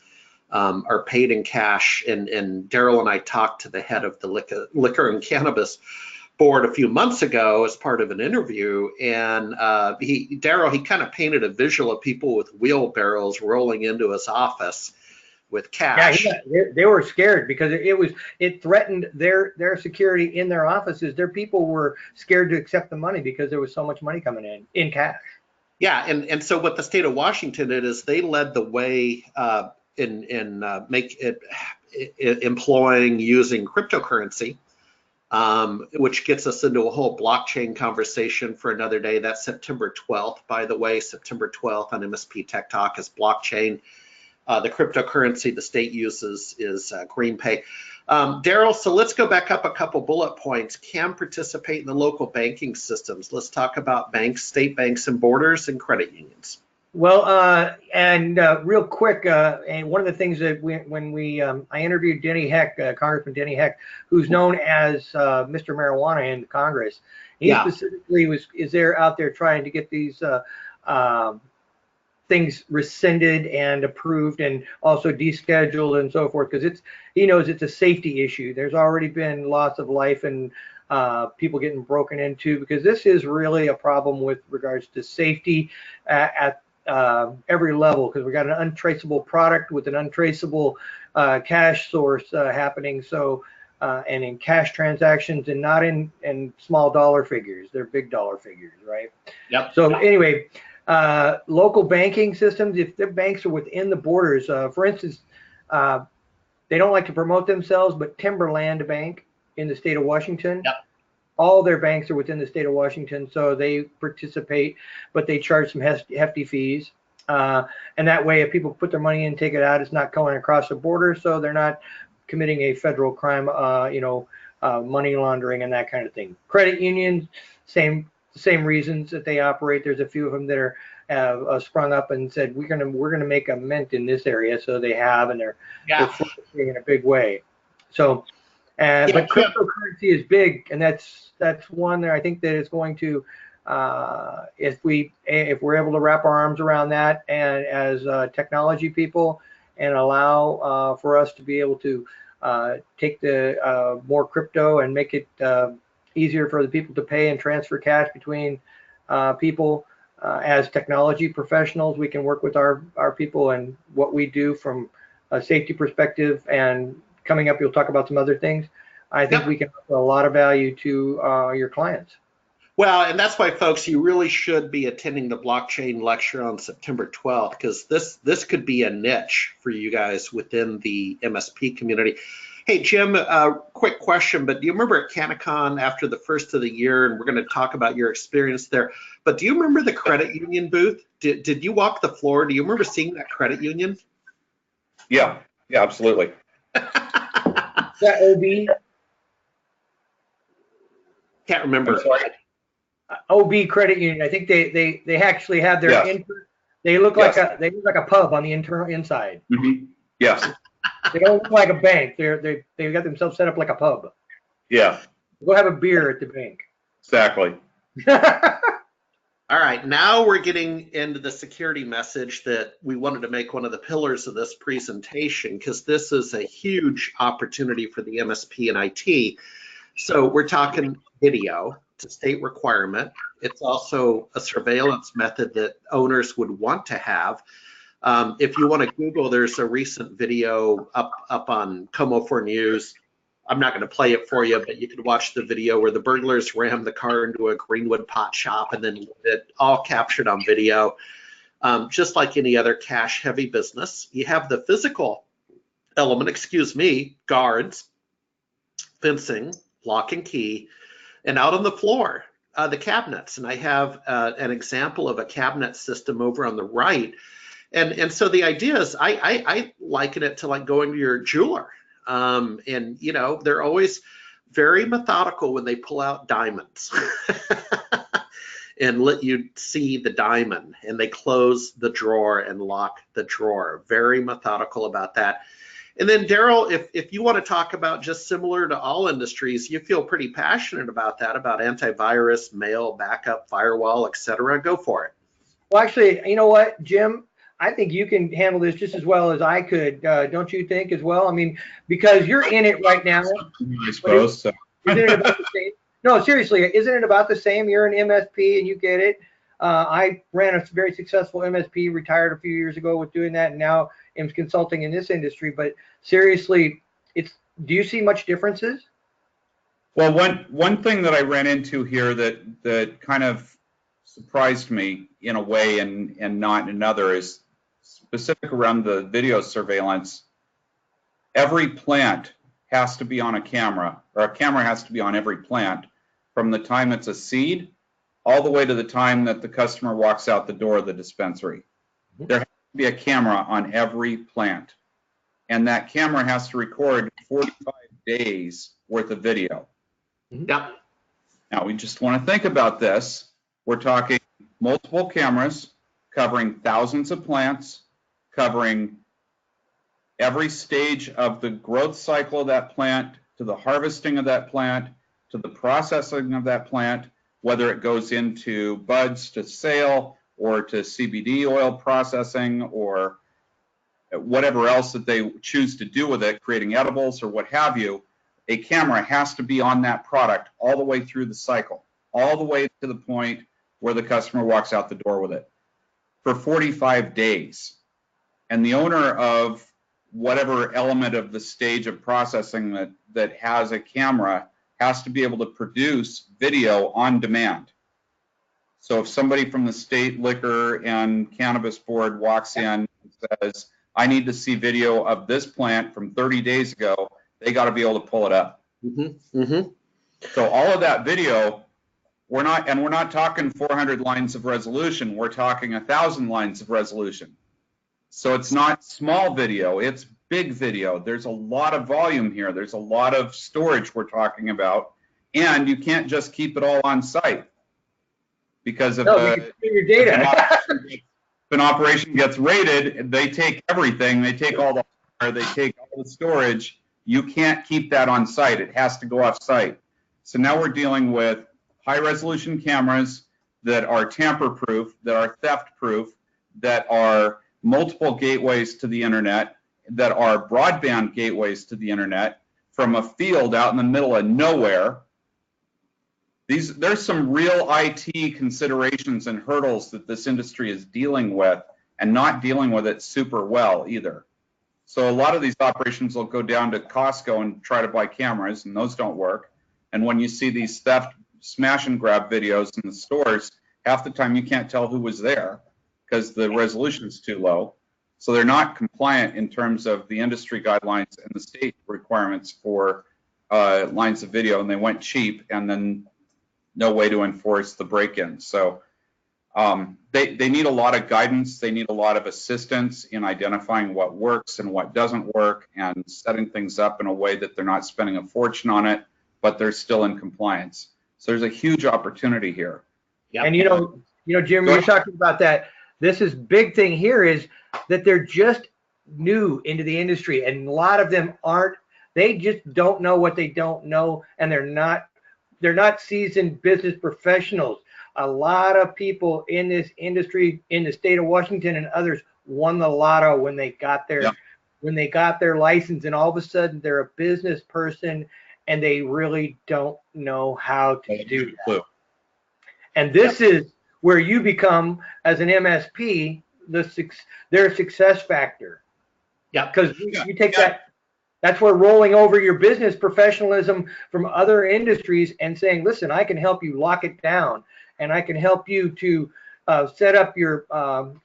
are paid in cash. And Daryl and I talked to the head of the liquor and cannabis board a few months ago as part of an interview, and Daryl, he kind of painted a visual of people with wheelbarrows rolling into his office with cash. Yeah, they were scared because it threatened their security in their offices. Their people were scared to accept the money because there was so much money coming in cash. Yeah, and so what the state of Washington did is they led the way in employing using cryptocurrency, which gets us into a whole blockchain conversation for another day. That's September 12th, by the way. September 12th on MSP Tech Talk is blockchain. The cryptocurrency the state uses is GreenPay. Daryl, so let's go back up a couple bullet points. Can participate in the local banking systems. Let's talk about banks, state banks and borders, and credit unions. Well, real quick, and one of the things that I interviewed Denny Heck, Congressman Denny Heck, who's known as Mr. Marijuana in Congress. He specifically is out there trying to get these things rescinded and approved and also descheduled and so forth, because he knows it's a safety issue. There's already been loss of life and people getting broken into, because this is really a problem with regards to safety at every level, because we got an untraceable product with an untraceable cash source happening. So and in cash transactions, and not in small dollar figures, they're big dollar figures, right? Yep. So anyway, local banking systems, if the banks are within the borders, for instance, they don't like to promote themselves, but Timberland Bank in the state of Washington, all their banks are within the state of Washington, so they participate, but they charge some hefty fees. And that way, if people put their money in, take it out, it's not going across the border, so they're not committing a federal crime, money laundering and that kind of thing. Credit unions, same reasons that they operate. There's a few of them that are sprung up and said we're gonna make a mint in this area, so they have, and they're flourishing in a big way. So, but cryptocurrency is big, and that's one that I think that is going to, if we're able to wrap our arms around that, and as technology people, and allow for us to be able to take the more crypto and make it easier for the people to pay and transfer cash between people. As technology professionals, we can work with our people and what we do from a safety perspective. And coming up, you'll talk about some other things. I think we can offer a lot of value to your clients. Well, and that's why, folks, you really should be attending the blockchain lecture on September 12th, because this could be a niche for you guys within the MSP community. Hey, Jim, quick question, but do you remember at CannaCon after the first of the year, and we're going to talk about your experience there, but do you remember the credit union booth? Did you walk the floor? Do you remember seeing that credit union? Yeah, absolutely. That OB? Can't remember. OB Credit Union. I think they actually have their they look like a pub on the inside. Mm-hmm. Yes. They don't look like a bank. They've got themselves set up like a pub. Yeah. Go have a beer at the bank. Exactly. All right, now we're getting into the security message that we wanted to make one of the pillars of this presentation, because this is a huge opportunity for the MSP and IT. So we're talking video. It's a state requirement. It's also a surveillance method that owners would want to have. If you want to Google, there's a recent video up on Como4 News. I'm not going to play it for you, but you can watch the video where the burglars rammed the car into a Greenwood pot shop, and then it all captured on video. Just like any other cash-heavy business, you have the physical element, guards, fencing, lock and key, and out on the floor, the cabinets. And I have an example of a cabinet system over on the right. And so the idea is I liken it to like going to your jeweler. And, you know, they're always very methodical when they pull out diamonds and let you see the diamond, and they close the drawer and lock the drawer. Very methodical about that. And then Daryl, if you want to talk about just similar to all industries, you feel pretty passionate about that, about antivirus, mail, backup, firewall, et cetera, go for it. Well, actually, you know what, Jim? I think you can handle this just as well as I could. Don't you think as well? I mean, because you're in it right now. I suppose so. Isn't it about the same? No, seriously, isn't it about the same? You're an MSP and you get it. I ran a very successful MSP, retired a few years ago with doing that, and now am consulting in this industry. But seriously, do you see much differences? Well, one thing that I ran into here that kind of surprised me in a way and not in another is specific around the video surveillance. Every plant has to be on a camera, or a camera has to be on every plant from the time it's a seed all the way to the time that the customer walks out the door of the dispensary. There has to be a camera on every plant, and that camera has to record 45 days worth of video. Yep. Now we just want to think about this. We're talking multiple cameras covering thousands of plants, covering every stage of the growth cycle of that plant, to the harvesting of that plant, to the processing of that plant, whether it goes into buds to sale or to CBD oil processing or whatever else that they choose to do with it, creating edibles or what have you. A camera has to be on that product all the way through the cycle, all the way to the point where the customer walks out the door with it for 45 days. And the owner of whatever element of the stage of processing that has a camera has to be able to produce video on demand. So if somebody from the state liquor and cannabis board walks in and says, I need to see video of this plant from 30 days ago, they got to be able to pull it up. So all of that video, we're not talking 400 lines of resolution, we're talking 1,000 lines of resolution. So it's not small video, it's big video. There's a lot of volume here. There's a lot of storage we're talking about. And you can't just keep it all on site because if your data. If an operation gets raided, they take everything. They take all the hardware, they take all the storage. You can't keep that on site. It has to go off site. So now we're dealing with high resolution cameras that are tamper proof, that are theft proof, that are multiple gateways to the internet, that are broadband gateways to the internet from a field out in the middle of nowhere. There's some real IT considerations and hurdles that this industry is dealing with, and not dealing with it super well either. So a lot of these operations will go down to Costco and try to buy cameras, and those don't work. And when you see these theft smash and grab videos in the stores, half the time you can't tell who was there because the resolution is too low. So they're not compliant in terms of the industry guidelines and the state requirements for lines of video, and they went cheap, and then no way to enforce the break-ins. So they need a lot of guidance. They need a lot of assistance in identifying what works and what doesn't work, and setting things up in a way that they're not spending a fortune on it, but they're still in compliance. So there's a huge opportunity here. Yep. And you know, Jim, you're talking about that. This is big thing here is that they're just new into the industry, and a lot of them they just don't know what they don't know, and they're not seasoned business professionals. A lot of people in this industry in the state of Washington and others won the lotto when they got their license, and all of a sudden they're a business person and they really don't know how to do that. And this is where you become, as an MSP, their success factor. Yeah. Because you take that's where rolling over your business professionalism from other industries and saying, listen, I can help you lock it down, and I can help you to set up your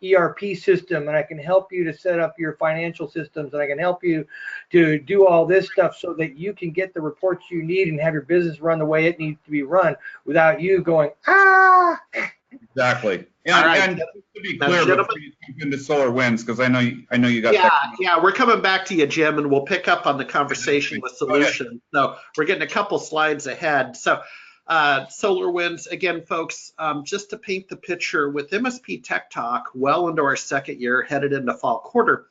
ERP system, and I can help you to set up your financial systems, and I can help you to do all this stuff so that you can get the reports you need and have your business run the way it needs to be run without you going, ah. Exactly. All right. And to be clear, before you jump into SolarWinds, because I know you got Yeah, we're coming back to you, Jim, and we'll pick up on the conversation with solutions. So we're getting a couple slides ahead. So SolarWinds, again, folks, just to paint the picture, with MSP Tech Talk well into our second year, headed into fall quarter,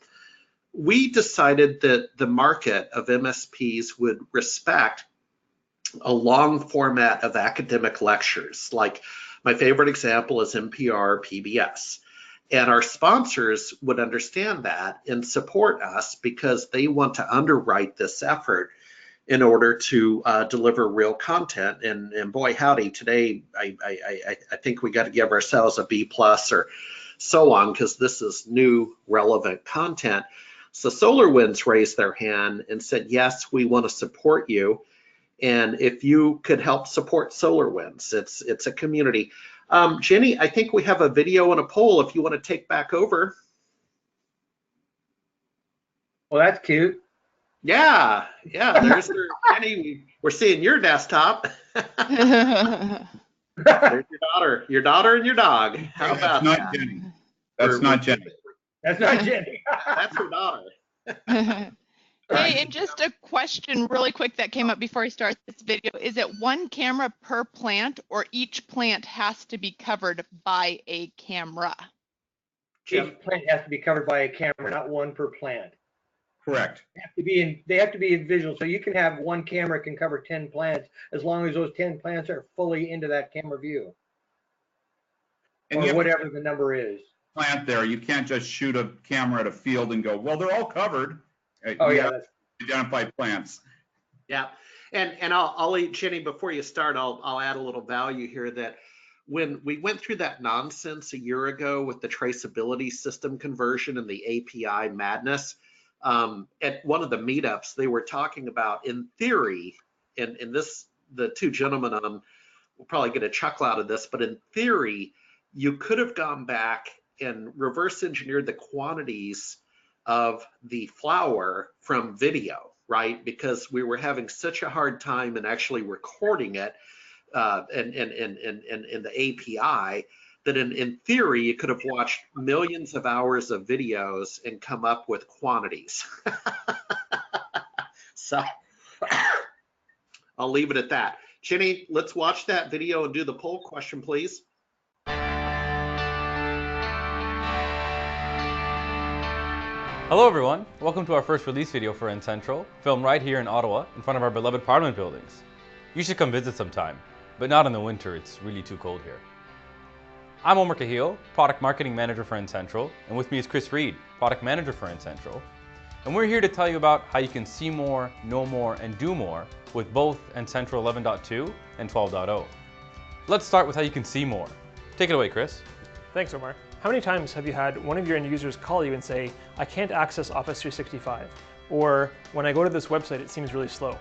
we decided that the market of MSPs would respect a long format of academic lectures. Like, my favorite example is NPR PBS. And our sponsors would understand that and support us because they want to underwrite this effort in order to deliver real content. And boy, howdy, today I think we got to give ourselves a B+ or so on, because this is new, relevant content. So SolarWinds raised their hand and said, yes, we want to support you. And if you could help support SolarWinds, it's a community. Jenny, I think we have a video and a poll if you want to take back over. Well, that's cute. Yeah, there's Jenny. We're seeing your desktop. There's your daughter and your dog. How about not that? Jenny. That's not Jenny. That's not Jenny. That's her daughter. Hey, and just a question really quick that came up before I start this video. Is it one camera per plant, or each plant has to be covered by a camera? Each plant has to be covered by a camera, not one per plant. Correct. They have to be in visual. So you can have one camera can cover 10 plants as long as those 10 plants are fully into that camera view. And or whatever the number is. Plant there. You can't just shoot a camera at a field and go, well, they're all covered. Oh, you yeah. have to identify plants. Yeah. And I'll Jenny, before you start, I'll add a little value here that when we went through that nonsense a year ago with the traceability system conversion and the API madness, at one of the meetups, they were talking about, in theory, and this, the two gentlemen will probably get a chuckle out of this, but in theory, you could have gone back and reverse engineered the quantities of the flower from video, right? Because we were having such a hard time in actually recording it and the API, that in theory, you could have watched millions of hours of videos and come up with quantities. So I'll leave it at that. Jenny, let's watch that video and do the poll question, please. Hello everyone, welcome to our first release video for N-Central, filmed right here in Ottawa in front of our beloved Parliament buildings. You should come visit sometime, but not in the winter, it's really too cold here. I'm Omar Cahill, Product Marketing Manager for N-Central, and with me is Chris Reed, Product Manager for N-Central. And we're here to tell you about how you can see more, know more, and do more with both N-Central 11.2 and 12.0. Let's start with how you can see more. Take it away, Chris. Thanks, Omar. How many times have you had one of your end users call you and say, I can't access Office 365, or when I go to this website, it seems really slow?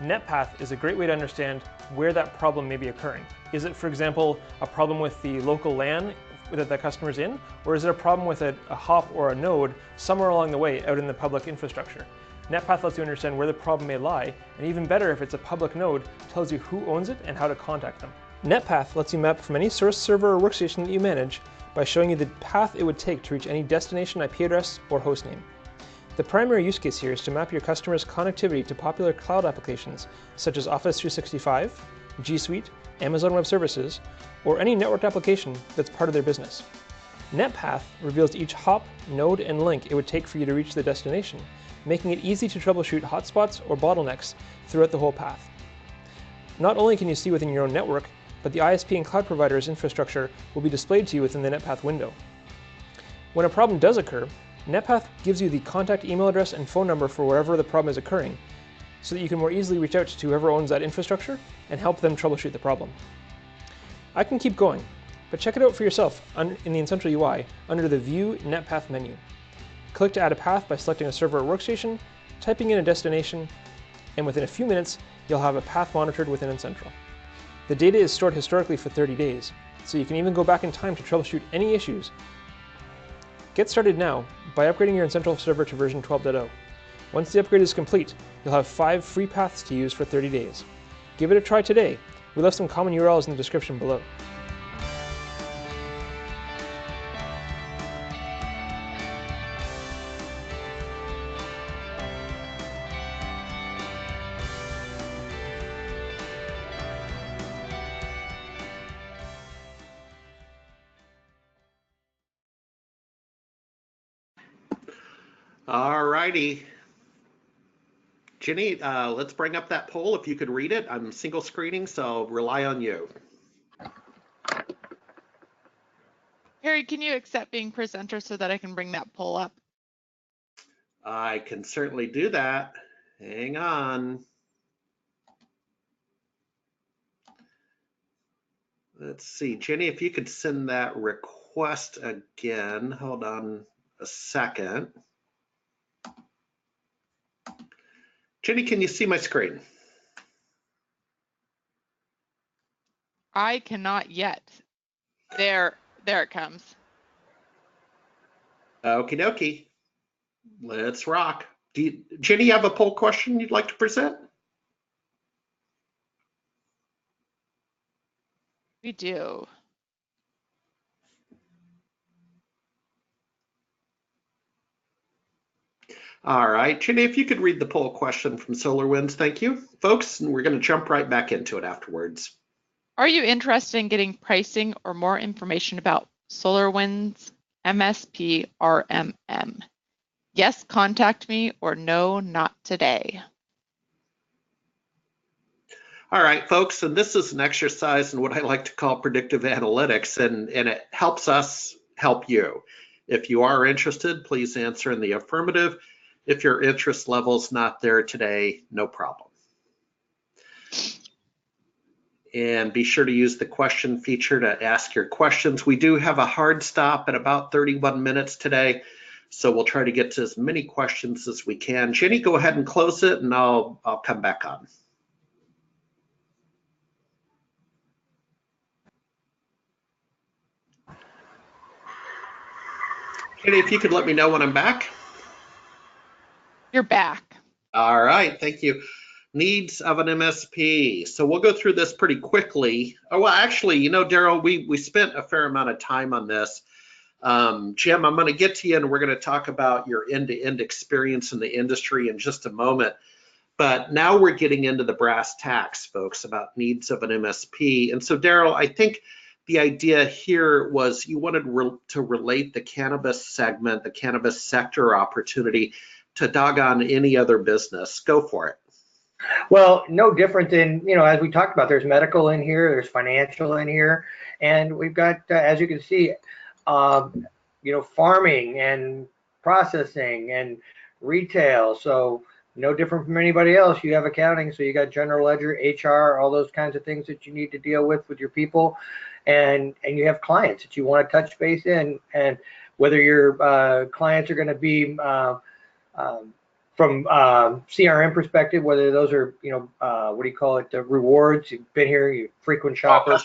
NetPath is a great way to understand where that problem may be occurring. Is it, for example, a problem with the local LAN that the customer's in, or is it a problem with a hop or a node somewhere along the way out in the public infrastructure? NetPath lets you understand where the problem may lie, and even better, if it's a public node, tells you who owns it and how to contact them. NetPath lets you map from any source server or workstation that you manage by showing you the path it would take to reach any destination IP address or hostname. The primary use case here is to map your customer's connectivity to popular cloud applications such as Office 365, G Suite, Amazon Web Services, or any networked application that's part of their business. NetPath reveals each hop, node, and link it would take for you to reach the destination, making it easy to troubleshoot hotspots or bottlenecks throughout the whole path. Not only can you see within your own network, but the ISP and cloud provider's infrastructure will be displayed to you within the NetPath window. When a problem does occur, NetPath gives you the contact email address and phone number for wherever the problem is occurring, so that you can more easily reach out to whoever owns that infrastructure and help them troubleshoot the problem. I can keep going, but check it out for yourself in the Incentral UI under the View NetPath menu. Click to add a path by selecting a server or workstation, typing in a destination, and within a few minutes, you'll have a path monitored within Incentral. The data is stored historically for 30 days, so you can even go back in time to troubleshoot any issues. Get started now by upgrading your Incentral server to version 12.0. Once the upgrade is complete, you'll have 5 free paths to use for 30 days. Give it a try today. We left some common URLs in the description below. All righty. Jenny, let's bring up that poll. If you could read it. I'm single screening, so rely on you. Harry, can you accept being presenter so that I can bring that poll up? I can certainly do that. Hang on. Let's see, Jenny, if you could send that request again. Hold on a second. Jenny, can you see my screen? I cannot yet. There it comes. Okie dokie. Let's rock. Jenny, you have a poll question you'd like to present? We do. All right, Jenny, if you could read the poll question from SolarWinds, thank you. Folks, and we're going to jump right back into it afterwards. Are you interested in getting pricing or more information about SolarWinds MSP RMM? Yes, contact me, or no, not today. All right, folks, and this is an exercise in what I like to call predictive analytics, and it helps us help you. If you are interested, please answer in the affirmative. If your interest level is not there today, no problem. And be sure to use the question feature to ask your questions. We do have a hard stop at about 31 minutes today, so we'll try to get to as many questions as we can. Jenny, go ahead and close it, and I'll come back on. Jenny, if you could let me know when I'm back. You're back. All right, thank you. Needs of an MSP. So we'll go through this pretty quickly. Oh, well, actually, you know, Daryl, we spent a fair amount of time on this. Jim, I'm going to get to you, and we're going to talk about your end-to-end experience in the industry in just a moment. But now we're getting into the brass tacks, folks, about needs of an MSP. And so, Daryl, I think the idea here was you wanted to relate the cannabis segment, the cannabis sector opportunity to doggone any other business. Go for it. Well, no different than, you know, as we talked about, there's medical in here, there's financial in here, and we've got, as you can see, you know, farming and processing and retail. So no different from anybody else. You have accounting, so you got general ledger, HR, all those kinds of things that you need to deal with your people. And you have clients that you want to touch base in, and whether your clients are going to be from CRM perspective, whether those are, you know, what do you call it, the rewards, you've been here, you frequent shopper.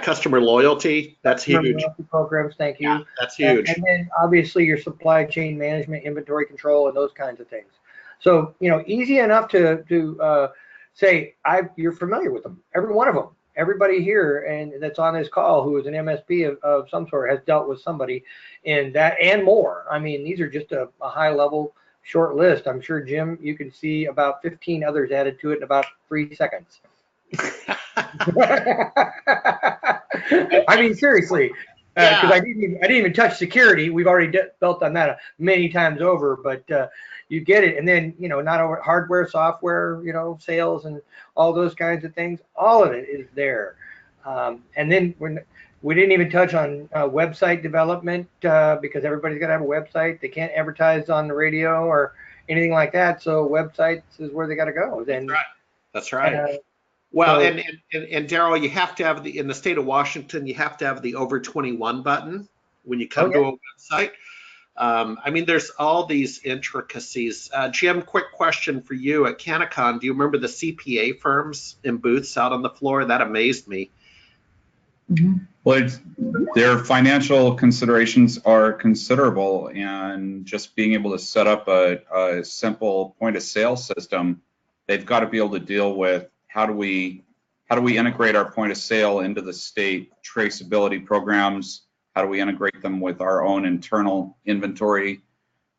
Customer loyalty, that's huge. Loyalty programs, thank you. Yeah, that's huge. And then obviously your supply chain management, inventory control, and those kinds of things. So, you know, easy enough to say, you're familiar with them, every one of them. Everybody here and that's on this call who is an MSP of some sort has dealt with somebody in that and more. I mean, these are just a high level short list. I'm sure, Jim, you can see about 15 others added to it in about 3 seconds. I mean, seriously, because I didn't even touch security. We've already built on that many times over, but you get it. And then, you know, not over hardware, software, you know, sales and all those kinds of things. All of it is there. And then we didn't even touch on website development because everybody's got to have a website. They can't advertise on the radio or anything like that. So websites is where they got to go. Then That's right. Well, So- and Daryl, you have to have in the state of Washington, you have to have the over 21 button when you come to a website. I mean, there's all these intricacies. Jim, quick question for you at Canacon. Do you remember the CPA firms in booths out on the floor? That amazed me. Well, their financial considerations are considerable, and just being able to set up a simple point of sale system, they've got to be able to deal with how do we integrate our point of sale into the state traceability programs? How do we integrate them with our own internal inventory?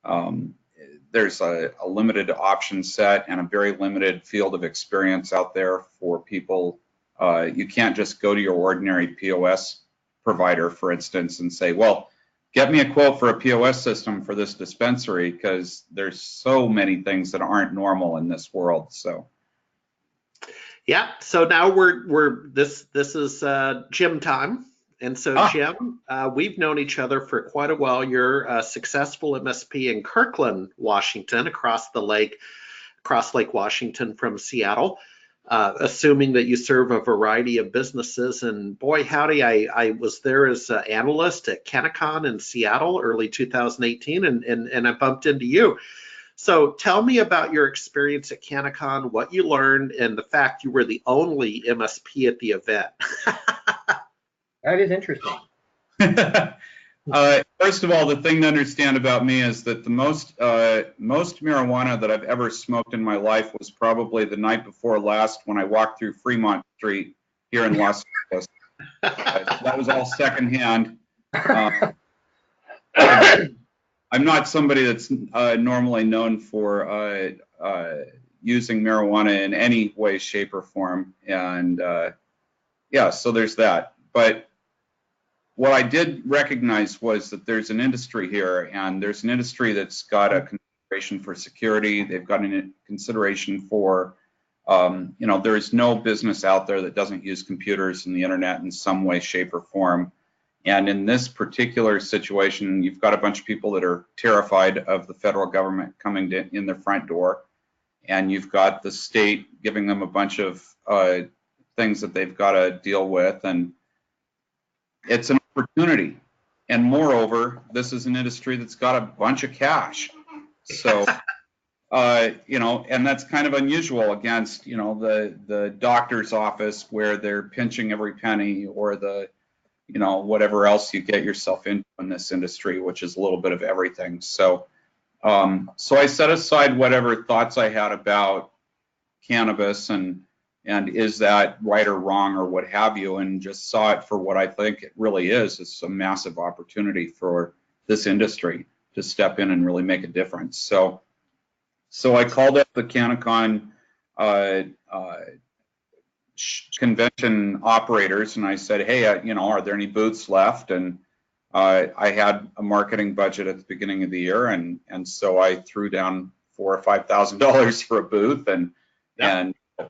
There's a limited option set and a very limited field of experience out there for people. You can't just go to your ordinary POS provider, for instance, and say, well, get me a quote for a POS system for this dispensary, because there's so many things that aren't normal in this world. So yeah, so now this is Jim time. And so Jim, we've known each other for quite a while. You're a successful MSP in Kirkland, Washington, across Lake Washington from Seattle. Assuming that you serve a variety of businesses. And boy, howdy, I was there as an analyst at Canacon in Seattle, early 2018, and I bumped into you. So tell me about your experience at Canacon, what you learned, and the fact you were the only MSP at the event. That is interesting. First of all, the thing to understand about me is that the most marijuana that I've ever smoked in my life was probably the night before last when I walked through Fremont Street here in Los Angeles. That was all secondhand. I'm not somebody that's normally known for using marijuana in any way, shape, or form. And yeah, so there's that. But what I did recognize was that there's an industry here, and there's an industry that's got a consideration for security. They've got a consideration for, there is no business out there that doesn't use computers and the internet in some way, shape, or form. And in this particular situation, you've got a bunch of people that are terrified of the federal government coming in their front door, and you've got the state giving them a bunch of things that they've got to deal with, and it's an opportunity. And moreover, this is an industry that's got a bunch of cash. So, and that's kind of unusual against, the doctor's office where they're pinching every penny, or the, whatever else you get yourself into in this industry, which is a little bit of everything. So, so I set aside whatever thoughts I had about cannabis and is that right or wrong or what have you, and just saw it for what I think it really is. It's a massive opportunity for this industry to step in and really make a difference. So I called up the Canacon convention operators, and I said, hey, are there any booths left? And I had a marketing budget at the beginning of the year, and so I threw down $4,000 or $5,000 for a booth, and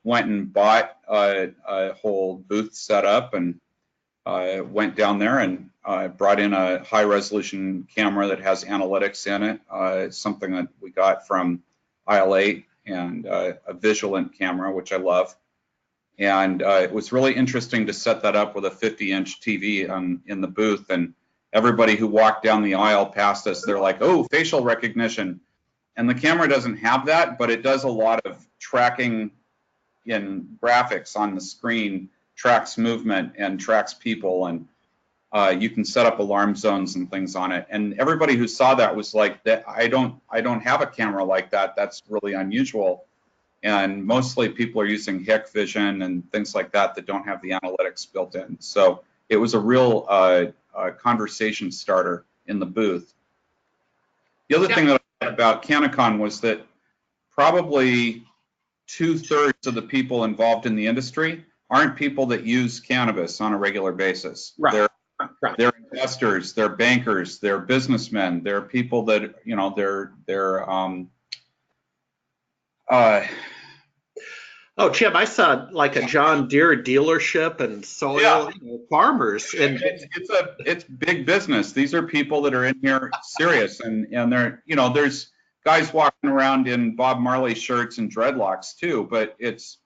went and bought a whole booth setup, and went down there and brought in a high resolution camera that has analytics in it, something that we got from IL8, and a Vigilant camera, which I love. And it was really interesting to set that up with a 50-inch TV in the booth, and everybody who walked down the aisle past us, they're like, oh, facial recognition. And the camera doesn't have that, but it does a lot of tracking in graphics on the screen, tracks movement and tracks people, and you can set up alarm zones and things on it. And everybody who saw that was like, that I don't have a camera like that. That's really unusual. And mostly people are using Hikvision and things like that don't have the analytics built in. So it was a real conversation starter in the booth. The other thing that I liked about Canacon was that probably 2/3 of the people involved in the industry aren't people that use cannabis on a regular basis. Right. They're investors, they're bankers, they're businessmen, they're people that, oh, Jim, I saw like a John Deere dealership and soil farmers, and it's big business. These are people that are in here serious, and they're, there's guys walking around in Bob Marley shirts and dreadlocks too, but it's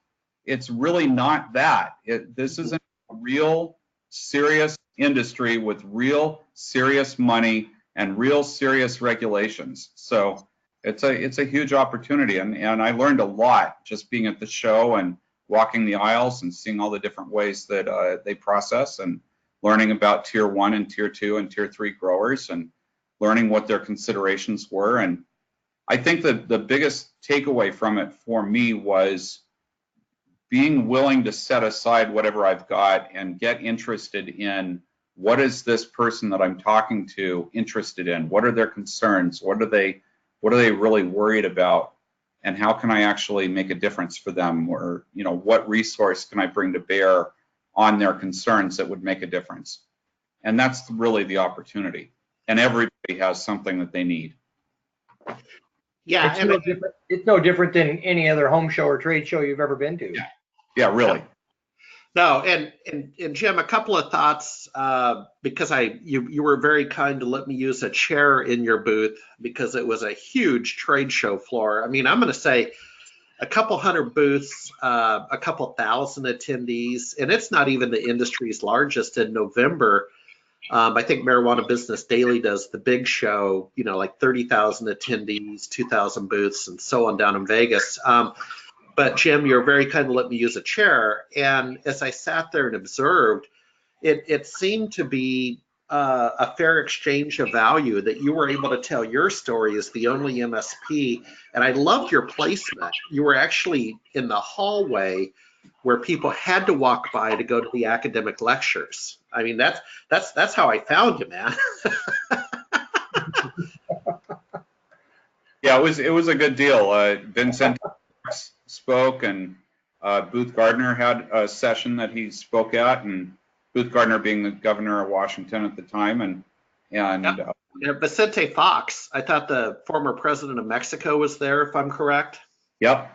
it's really not that. This is a real serious industry with real serious money and real serious regulations. So it's a huge opportunity, and I learned a lot just being at the show and walking the aisles and seeing all the different ways that they process, and learning about tier 1 and tier 2 and tier 3 growers, and learning what their considerations were. And I think that the biggest takeaway from it for me was being willing to set aside whatever I've got and get interested in what is this person that I'm talking to interested in? What are their concerns? What are they really worried about? And how can I actually make a difference for them? Or, you know, what resource can I bring to bear on their concerns that would make a difference? And that's really the opportunity. And everybody has something that they need. Yeah, It's no different than any other home show or trade show you've ever been to. Yeah, really. No, and Jim, a couple of thoughts, because you were very kind to let me use a chair in your booth, because it was a huge trade show floor. I mean, I'm going to say a couple hundred booths, a couple thousand attendees, and it's not even the industry's largest. In November, I think Marijuana Business Daily does the big show, you know, like 30,000 attendees, 2,000 booths, and so on down in Vegas. But Jim, you're very kind to let me use a chair. And as I sat there and observed, it seemed to be a fair exchange of value, that you were able to tell your story as the only MSP. And I loved your placement. You were actually in the hallway where people had to walk by to go to the academic lectures. I mean, that's how I found you, man. Yeah, it was a good deal. Vincent spoke, and Booth Gardner had a session that he spoke at, and Booth Gardner being the governor of Washington at the time, and Yep. Vicente Fox, I thought the former president of Mexico was there, if I'm correct. Yep.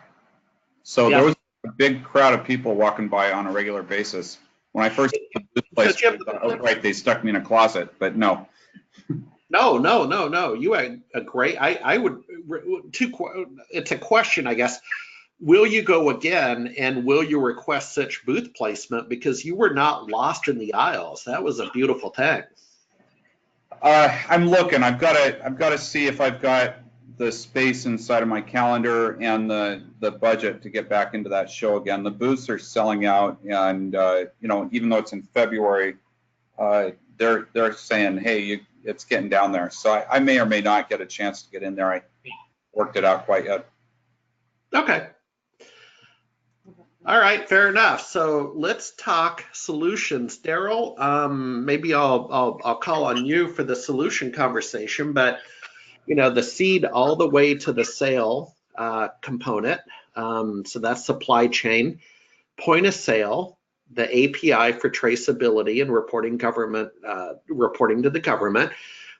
So Yeah. there was a big crowd of people walking by on a regular basis. When I first came to this place, I thought, oh, right, they stuck me in a closet, but no. No. You had a great. It's a question, I guess. Will you go again, and will you request such booth placement, because you were not lost in the aisles? That was a beautiful thing. I'm looking. I've got to see if I've got the space inside of my calendar and the budget to get back into that show again. The booths are selling out, and you know, even though it's in February, they're saying, hey, it's getting down there. So I may or may not get a chance to get in there. I haven't worked it out quite yet. Okay. All right, fair enough. So let's talk solutions. Daryl, maybe I'll call on you for the solution conversation, but you know, the seed all the way to the sale component. So that's supply chain, point of sale, the API for traceability and reporting to the government.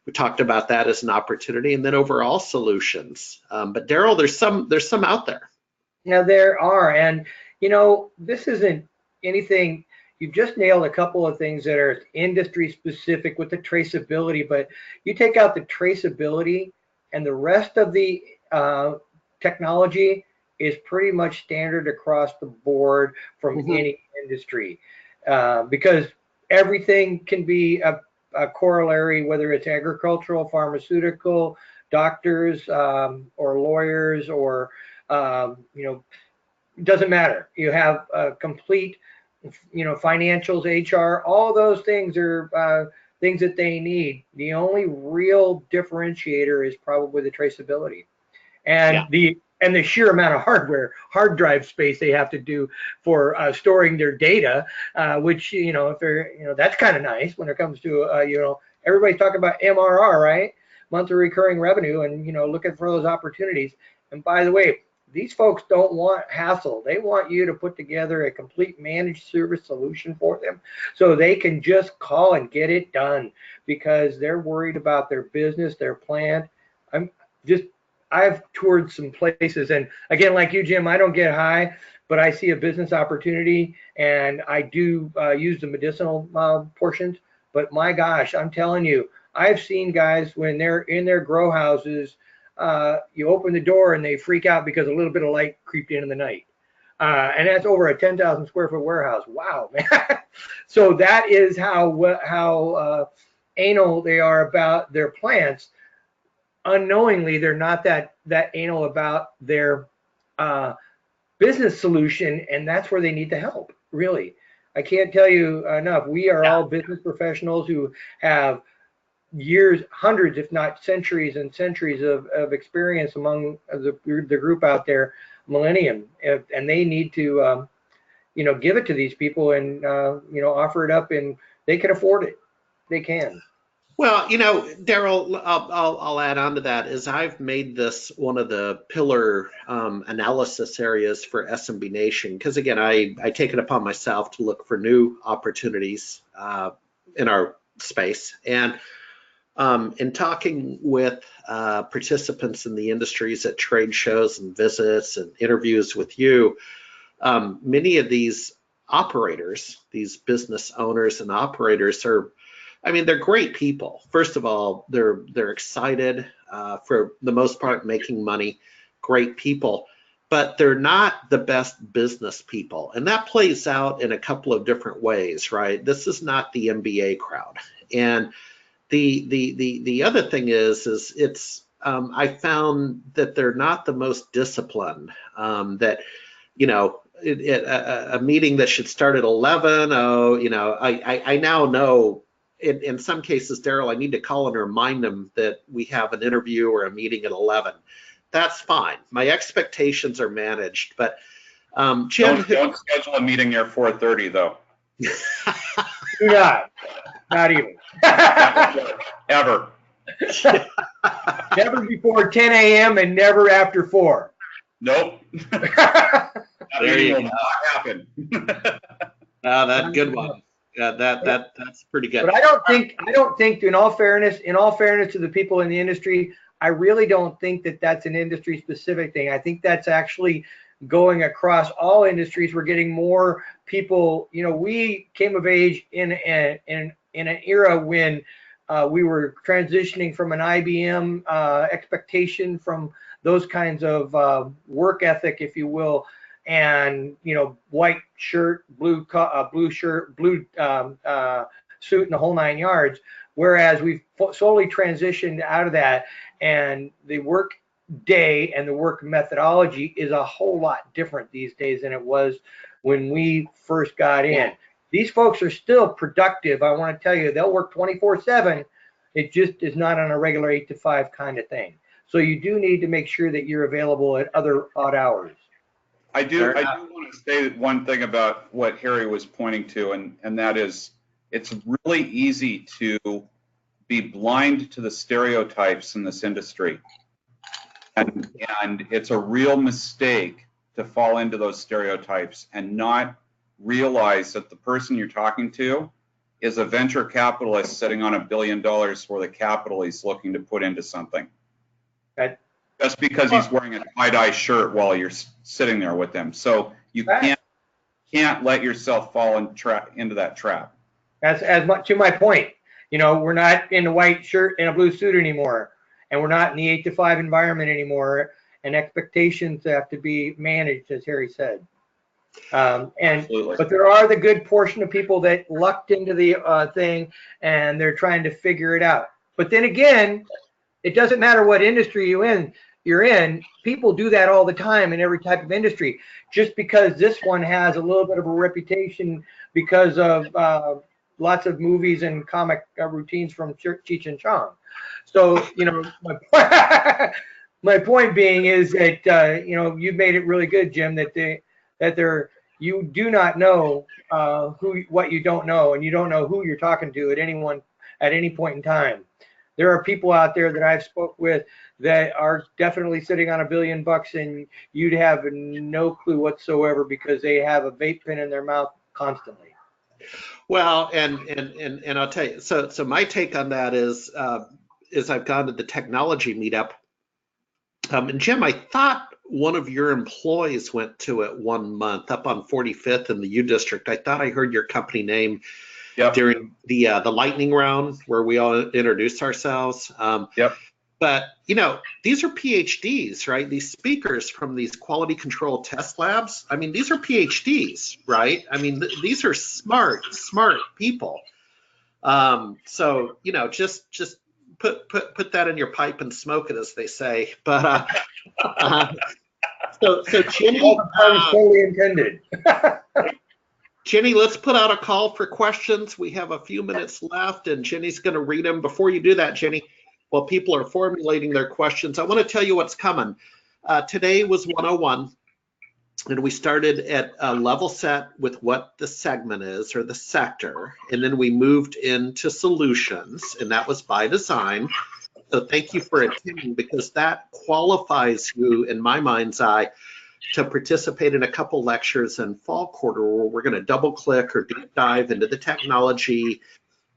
We talked about that as an opportunity, and then overall solutions. But Daryl, there's some out there. Yeah, there are, and you know, this isn't anything. You've just nailed a couple of things that are industry specific with the traceability, but you take out the traceability and the rest of the technology is pretty much standard across the board from any industry, because everything can be a corollary, whether it's agricultural, pharmaceutical, doctors, or lawyers, or you know, it doesn't matter. You have complete, you know, financials, HR, all those things are things that they need. The only real differentiator is probably the traceability and the sheer amount of hard drive space they have to do for storing their data, which, you know, if they're, you know, that's kind of nice when it comes to, you know, everybody's talking about MRR, right? Monthly recurring revenue, and, you know, looking for those opportunities. And by the way, these folks don't want hassle. They want you to put together a complete managed service solution for them so they can just call and get it done, because they're worried about their business, their plant. I've toured some places, and again, like you, Jim, I don't get high, but I see a business opportunity, and I do use the medicinal portions. But my gosh, I'm telling you, I've seen guys when they're in their grow houses, you open the door and they freak out because a little bit of light creeped in the night. And that's over a 10,000 square foot warehouse. Wow, man. So that is how anal they are about their plants. Unknowingly, they're not that anal about their business solution, and that's where they need the help. Really, I can't tell you enough. We are all business professionals who have years, hundreds, if not centuries and centuries of experience among the group out there, Millennium, and they need to, give it to these people and, offer it up, and they can afford it. They can. Well, Daryl, I'll add on to that is I've made this one of the pillar analysis areas for SMB Nation because, again, I take it upon myself to look for new opportunities in our space. And in talking with participants in the industries at trade shows and visits and interviews with you, many of these operators, these business owners and operators they're great people. First of all, they're excited for the most part making money, great people, but they're not the best business people. And that plays out in a couple of different ways, right? This is not the MBA crowd. And the other thing is it's I found that they're not the most disciplined. That a meeting that should start at 11. I now know. In some cases, Daryl, I need to call and remind them that we have an interview or a meeting at 11. That's fine. My expectations are managed. But Jim, don't schedule a meeting near 4:30 though. Do not even. Ever. Never before 10 a.m. and never after 4. Nope. There you will go. not happen. That's good one. Yeah, that's pretty good. But I don't think in all fairness to the people in the industry, I really don't think that that's an industry specific thing. I think that's actually going across all industries. We're getting more people. We came of age in an era when we were transitioning from an IBM expectation from those kinds of work ethic, if you will, and white shirt, blue shirt, blue suit, and the whole 9 yards. Whereas we've slowly transitioned out of that, and the work day and the work methodology is a whole lot different these days than it was when we first got in. These folks are still productive. I want to tell you, they'll work 24/7. It just is not on a regular 8 to 5 kind of thing. So you do need to make sure that you're available at other odd hours. I do want to say one thing about what Harry was pointing to, and that is it's really easy to be blind to the stereotypes in this industry. And it's a real mistake to fall into those stereotypes and not realize that the person you're talking to is a venture capitalist sitting on $1 billion worth of capital he's looking to put into something. Just because he's wearing a tie-dye shirt while you're sitting there with him. So you can't let yourself fall into that trap. That's as much to my point. We're not in a white shirt and a blue suit anymore, and we're not in the 8 to 5 environment anymore, and expectations have to be managed, as Harry said. But there are the good portion of people that lucked into the thing, and they're trying to figure it out. But then again, it doesn't matter what industry you're in. People do that all the time in every type of industry. Just because this one has a little bit of a reputation because of lots of movies and comic routines from Cheech and Chong. So, my point being is that you've made it really good, Jim, that you do not know what you don't know, and you don't know who you're talking to at any point in time. There are people out there that I've spoke with that are definitely sitting on $1 billion, and you'd have no clue whatsoever because they have a vape pen in their mouth constantly. Well, and I'll tell you. So my take on that is I've gone to the technology meetup, and Jim, I thought one of your employees went to it 1 month up on 45th in the U District. I thought I heard your company name. Yep. During the lightning round where we all introduced ourselves. Yep. But, you know, these are PhDs, right? These speakers from these quality control test labs. I mean, these are PhDs, right? I mean, these are smart people. So, you know, just put that in your pipe and smoke it, as they say. But so Jenny, totally intended. Jenny, let's put out a call for questions. We have a few minutes left, and Jenny's going to read them. Before you do that, Jenny, while people are formulating their questions, I want to tell you what's coming. Today was 101, and we started at a level set with what the segment is, or the sector, and then we moved into solutions, and that was by design. So thank you for attending, because that qualifies you, in my mind's eye, to participate in a couple lectures in fall quarter where we're going to double click or deep dive into the technology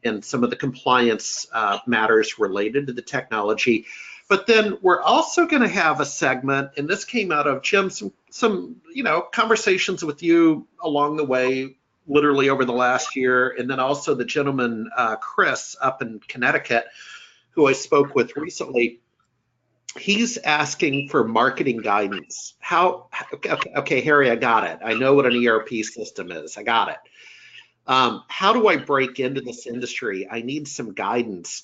and some of the compliance matters related to the technology. But then we're also going to have a segment, and this came out of Jim, some you know, conversations with you along the way, literally over the last year, and then also the gentleman Chris up in Connecticut, who I spoke with recently. He's asking for marketing guidance. Okay, Harry, I got it. I know what an ERP system is. I got it. How do I break into this industry? I need some guidance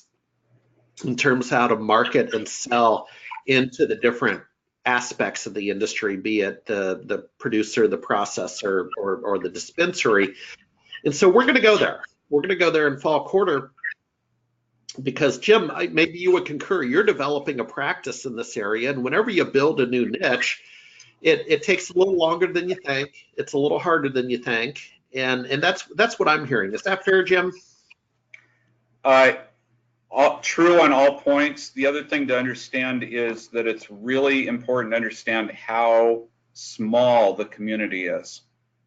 in terms of how to market and sell into the different aspects of the industry, be it the producer, the processor, or the dispensary. And so we're going to go there. We're going to go there in fall quarter, because Jim, maybe you would concur, you're developing a practice in this area, and whenever you build a new niche, it takes a little longer than you think. It's a little harder than you think, and that's what I'm hearing. Is that fair, Jim? True on all points. The other thing to understand is that it's really important to understand how small the community is,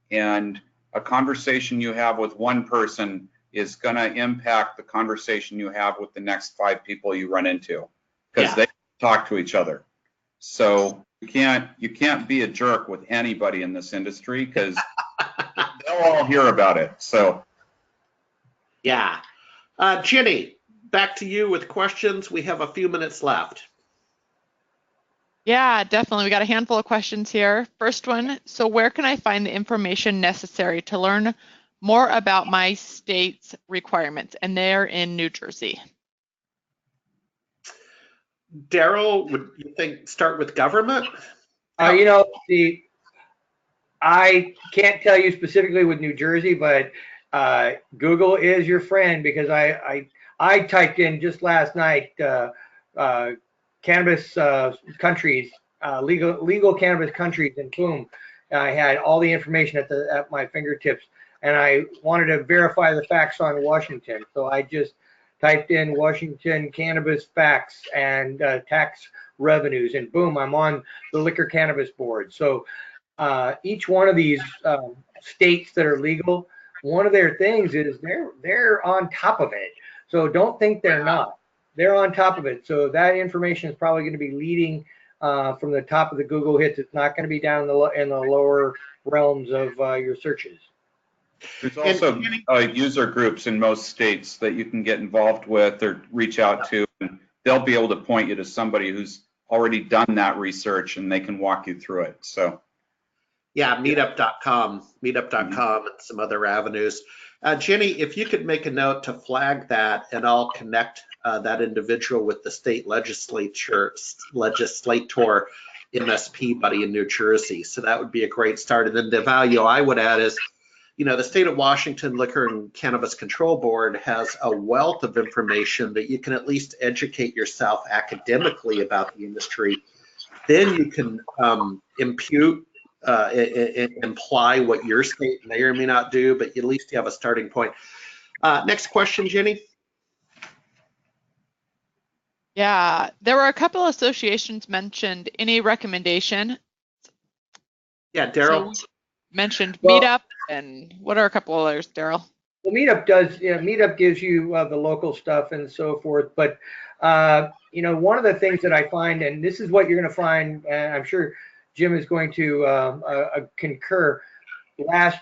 and a conversation you have with one person is going to impact the conversation you have with the next 5 people you run into, because they talk to each other. So you can't be a jerk with anybody in this industry, because they'll all hear about it. So yeah, Jenny, back to you with questions. We have a few minutes left. Yeah, definitely. We got a handful of questions here. First one, so where can I find the information necessary to learn more about my state's requirements? And they're in New Jersey. Daryl, would you think start with government? You know, I can't tell you specifically with New Jersey, but Google is your friend, because I typed in just last night cannabis countries, legal cannabis countries, and boom, I had all the information at my fingertips. And I wanted to verify the facts on Washington, so I just typed in Washington cannabis facts and tax revenues, and boom, I'm on the Liquor Cannabis Board. So each one of these states that are legal, one of their things is they're on top of it. So don't think they're not. They're on top of it. So that information is probably going to be leading from the top of the Google hits. It's not going to be down in the lower realms of your searches. There's also user groups in most states that you can get involved with or reach out to, and they'll be able to point you to somebody who's already done that research, and they can walk you through it. So yeah, meetup.com and some other avenues. Jenny, if you could make a note to flag that, and I'll connect that individual with the state legislator MSP buddy in New Jersey. So that would be a great start. And then the value I would add is, you know, the state of Washington Liquor and Cannabis Control Board has a wealth of information that you can at least educate yourself academically about the industry. Then you can impute, imply what your state may or may not do, but at least you have a starting point. Next question, Jenny. Yeah, there were a couple associations mentioned. Any recommendation? Yeah, Daryl. So mentioned Meetup, and what are a couple others, Daryl? Well, Meetup does, Meetup gives you the local stuff and so forth. But, you know, one of the things that I find, and this is what you're going to find, and I'm sure Jim is going to concur,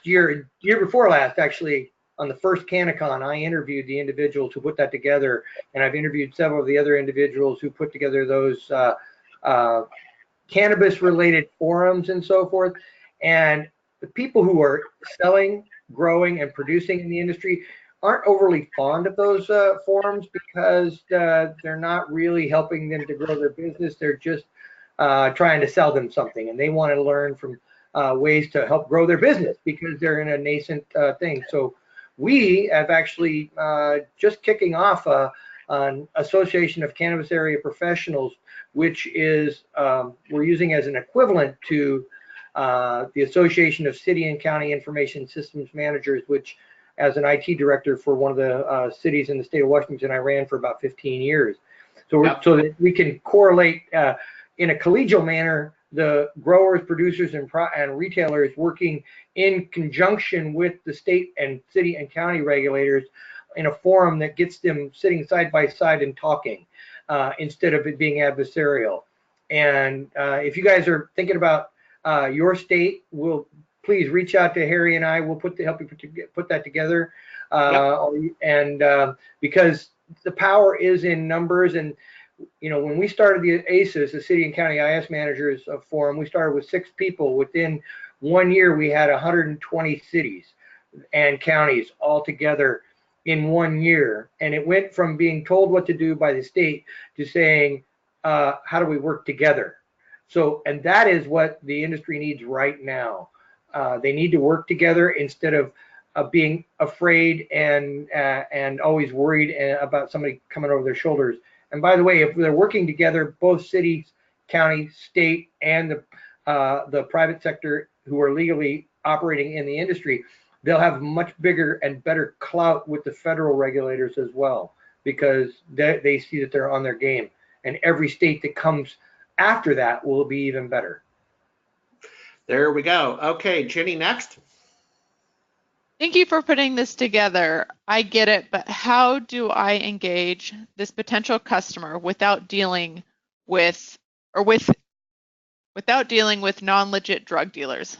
year before last, actually, on the first CannaCon, I interviewed the individuals who put that together, and I've interviewed several of the other individuals who put together those cannabis-related forums and so forth. And the people who are selling, growing, and producing in the industry aren't overly fond of those forums because they're not really helping them to grow their business. They're just trying to sell them something, and they want to learn from ways to help grow their business because they're in a nascent thing. So we have actually just kicking off an Association of Cannabis Area Professionals, which is we're using as an equivalent to the Association of City and County Information Systems Managers, which as an IT director for one of the cities in the state of Washington, I ran for about 15 years. So, so that we can correlate in a collegial manner the growers, producers, and retailers working in conjunction with the state and city and county regulators in a forum that gets them sitting side by side and talking instead of it being adversarial. And if you guys are thinking about your state, please reach out to Harry and I. We'll help you put that together. And because the power is in numbers. And you know, when we started the ACES, the City and County IS Managers Forum, we started with 6 people. Within 1 year, we had 120 cities and counties all together in 1 year. And it went from being told what to do by the state to saying, how do we work together? So, and that is what the industry needs right now. They need to work together instead of being afraid and always worried about somebody coming over their shoulders. And by the way, if they're working together, both cities, county, state, and the private sector who are legally operating in the industry, they'll have much bigger and better clout with the federal regulators as well, because they see that they're on their game. And every state that comes after that will be even better. There we go. Okay, Jenny, next. Thank you for putting this together. I get it, but how do I engage this potential customer without dealing with non-legit drug dealers?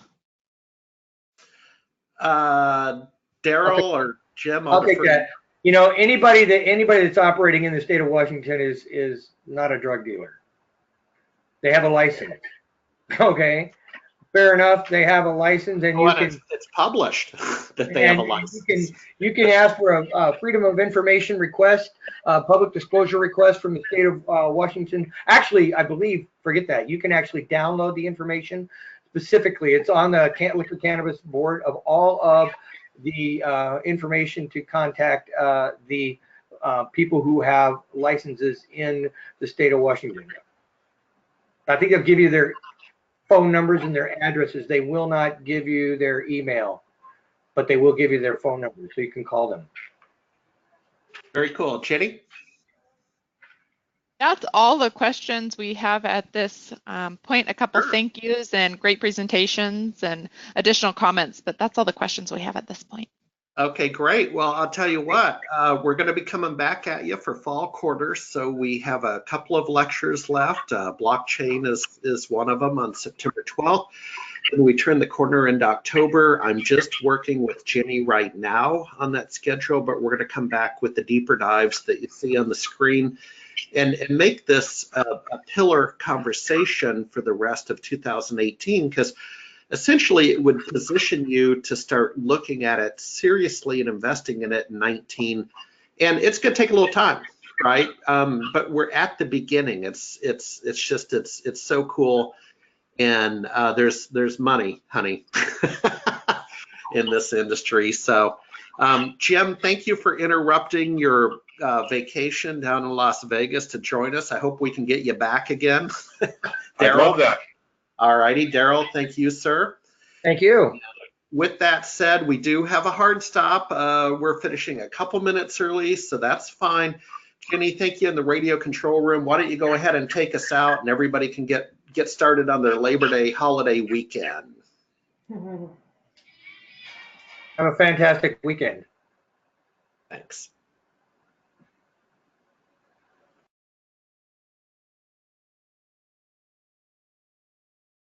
Daryl or Jim? I'll take that. You know, anybody that's operating in the state of Washington is not a drug dealer. They have a license. Okay. Fair enough. They have a license, and it's published that they have a license. You can ask for a Freedom of Information request, public disclosure request from the state of Washington. Actually, I believe, forget that. You can actually download the information. Specifically, it's on the Liquor Cannabis Board of all of the information to contact the people who have licenses in the state of Washington. I think they'll give you their phone numbers and their addresses. They will not give you their email, but they will give you their phone numbers so you can call them. Very cool. Jenny? That's all the questions we have at this point. A couple thank yous and great presentations and additional comments, but that's all the questions we have at this point. Okay, great. Well, I'll tell you what, we're going to be coming back at you for fall quarters. So we have a couple of lectures left. Blockchain is one of them on September 12th. And we turn the corner into October. I'm just working with Jenny right now on that schedule, but we're going to come back with the deeper dives that you see on the screen and make this a pillar conversation for the rest of 2018, because essentially it would position you to start looking at it seriously and investing in it in 19. And it's going to take a little time, right? But we're at the beginning. It's so cool. And there's money, honey, in this industry. So Jim, thank you for interrupting your vacation down in Las Vegas to join us. I hope we can get you back again. I love that. All righty, Daryl, thank you, sir. Thank you. With that said, we do have a hard stop. We're finishing a couple minutes early, so that's fine. Jenny, thank you in the radio control room. Why don't you go ahead and take us out, and everybody can get started on their Labor Day holiday weekend. Have a fantastic weekend. Thanks.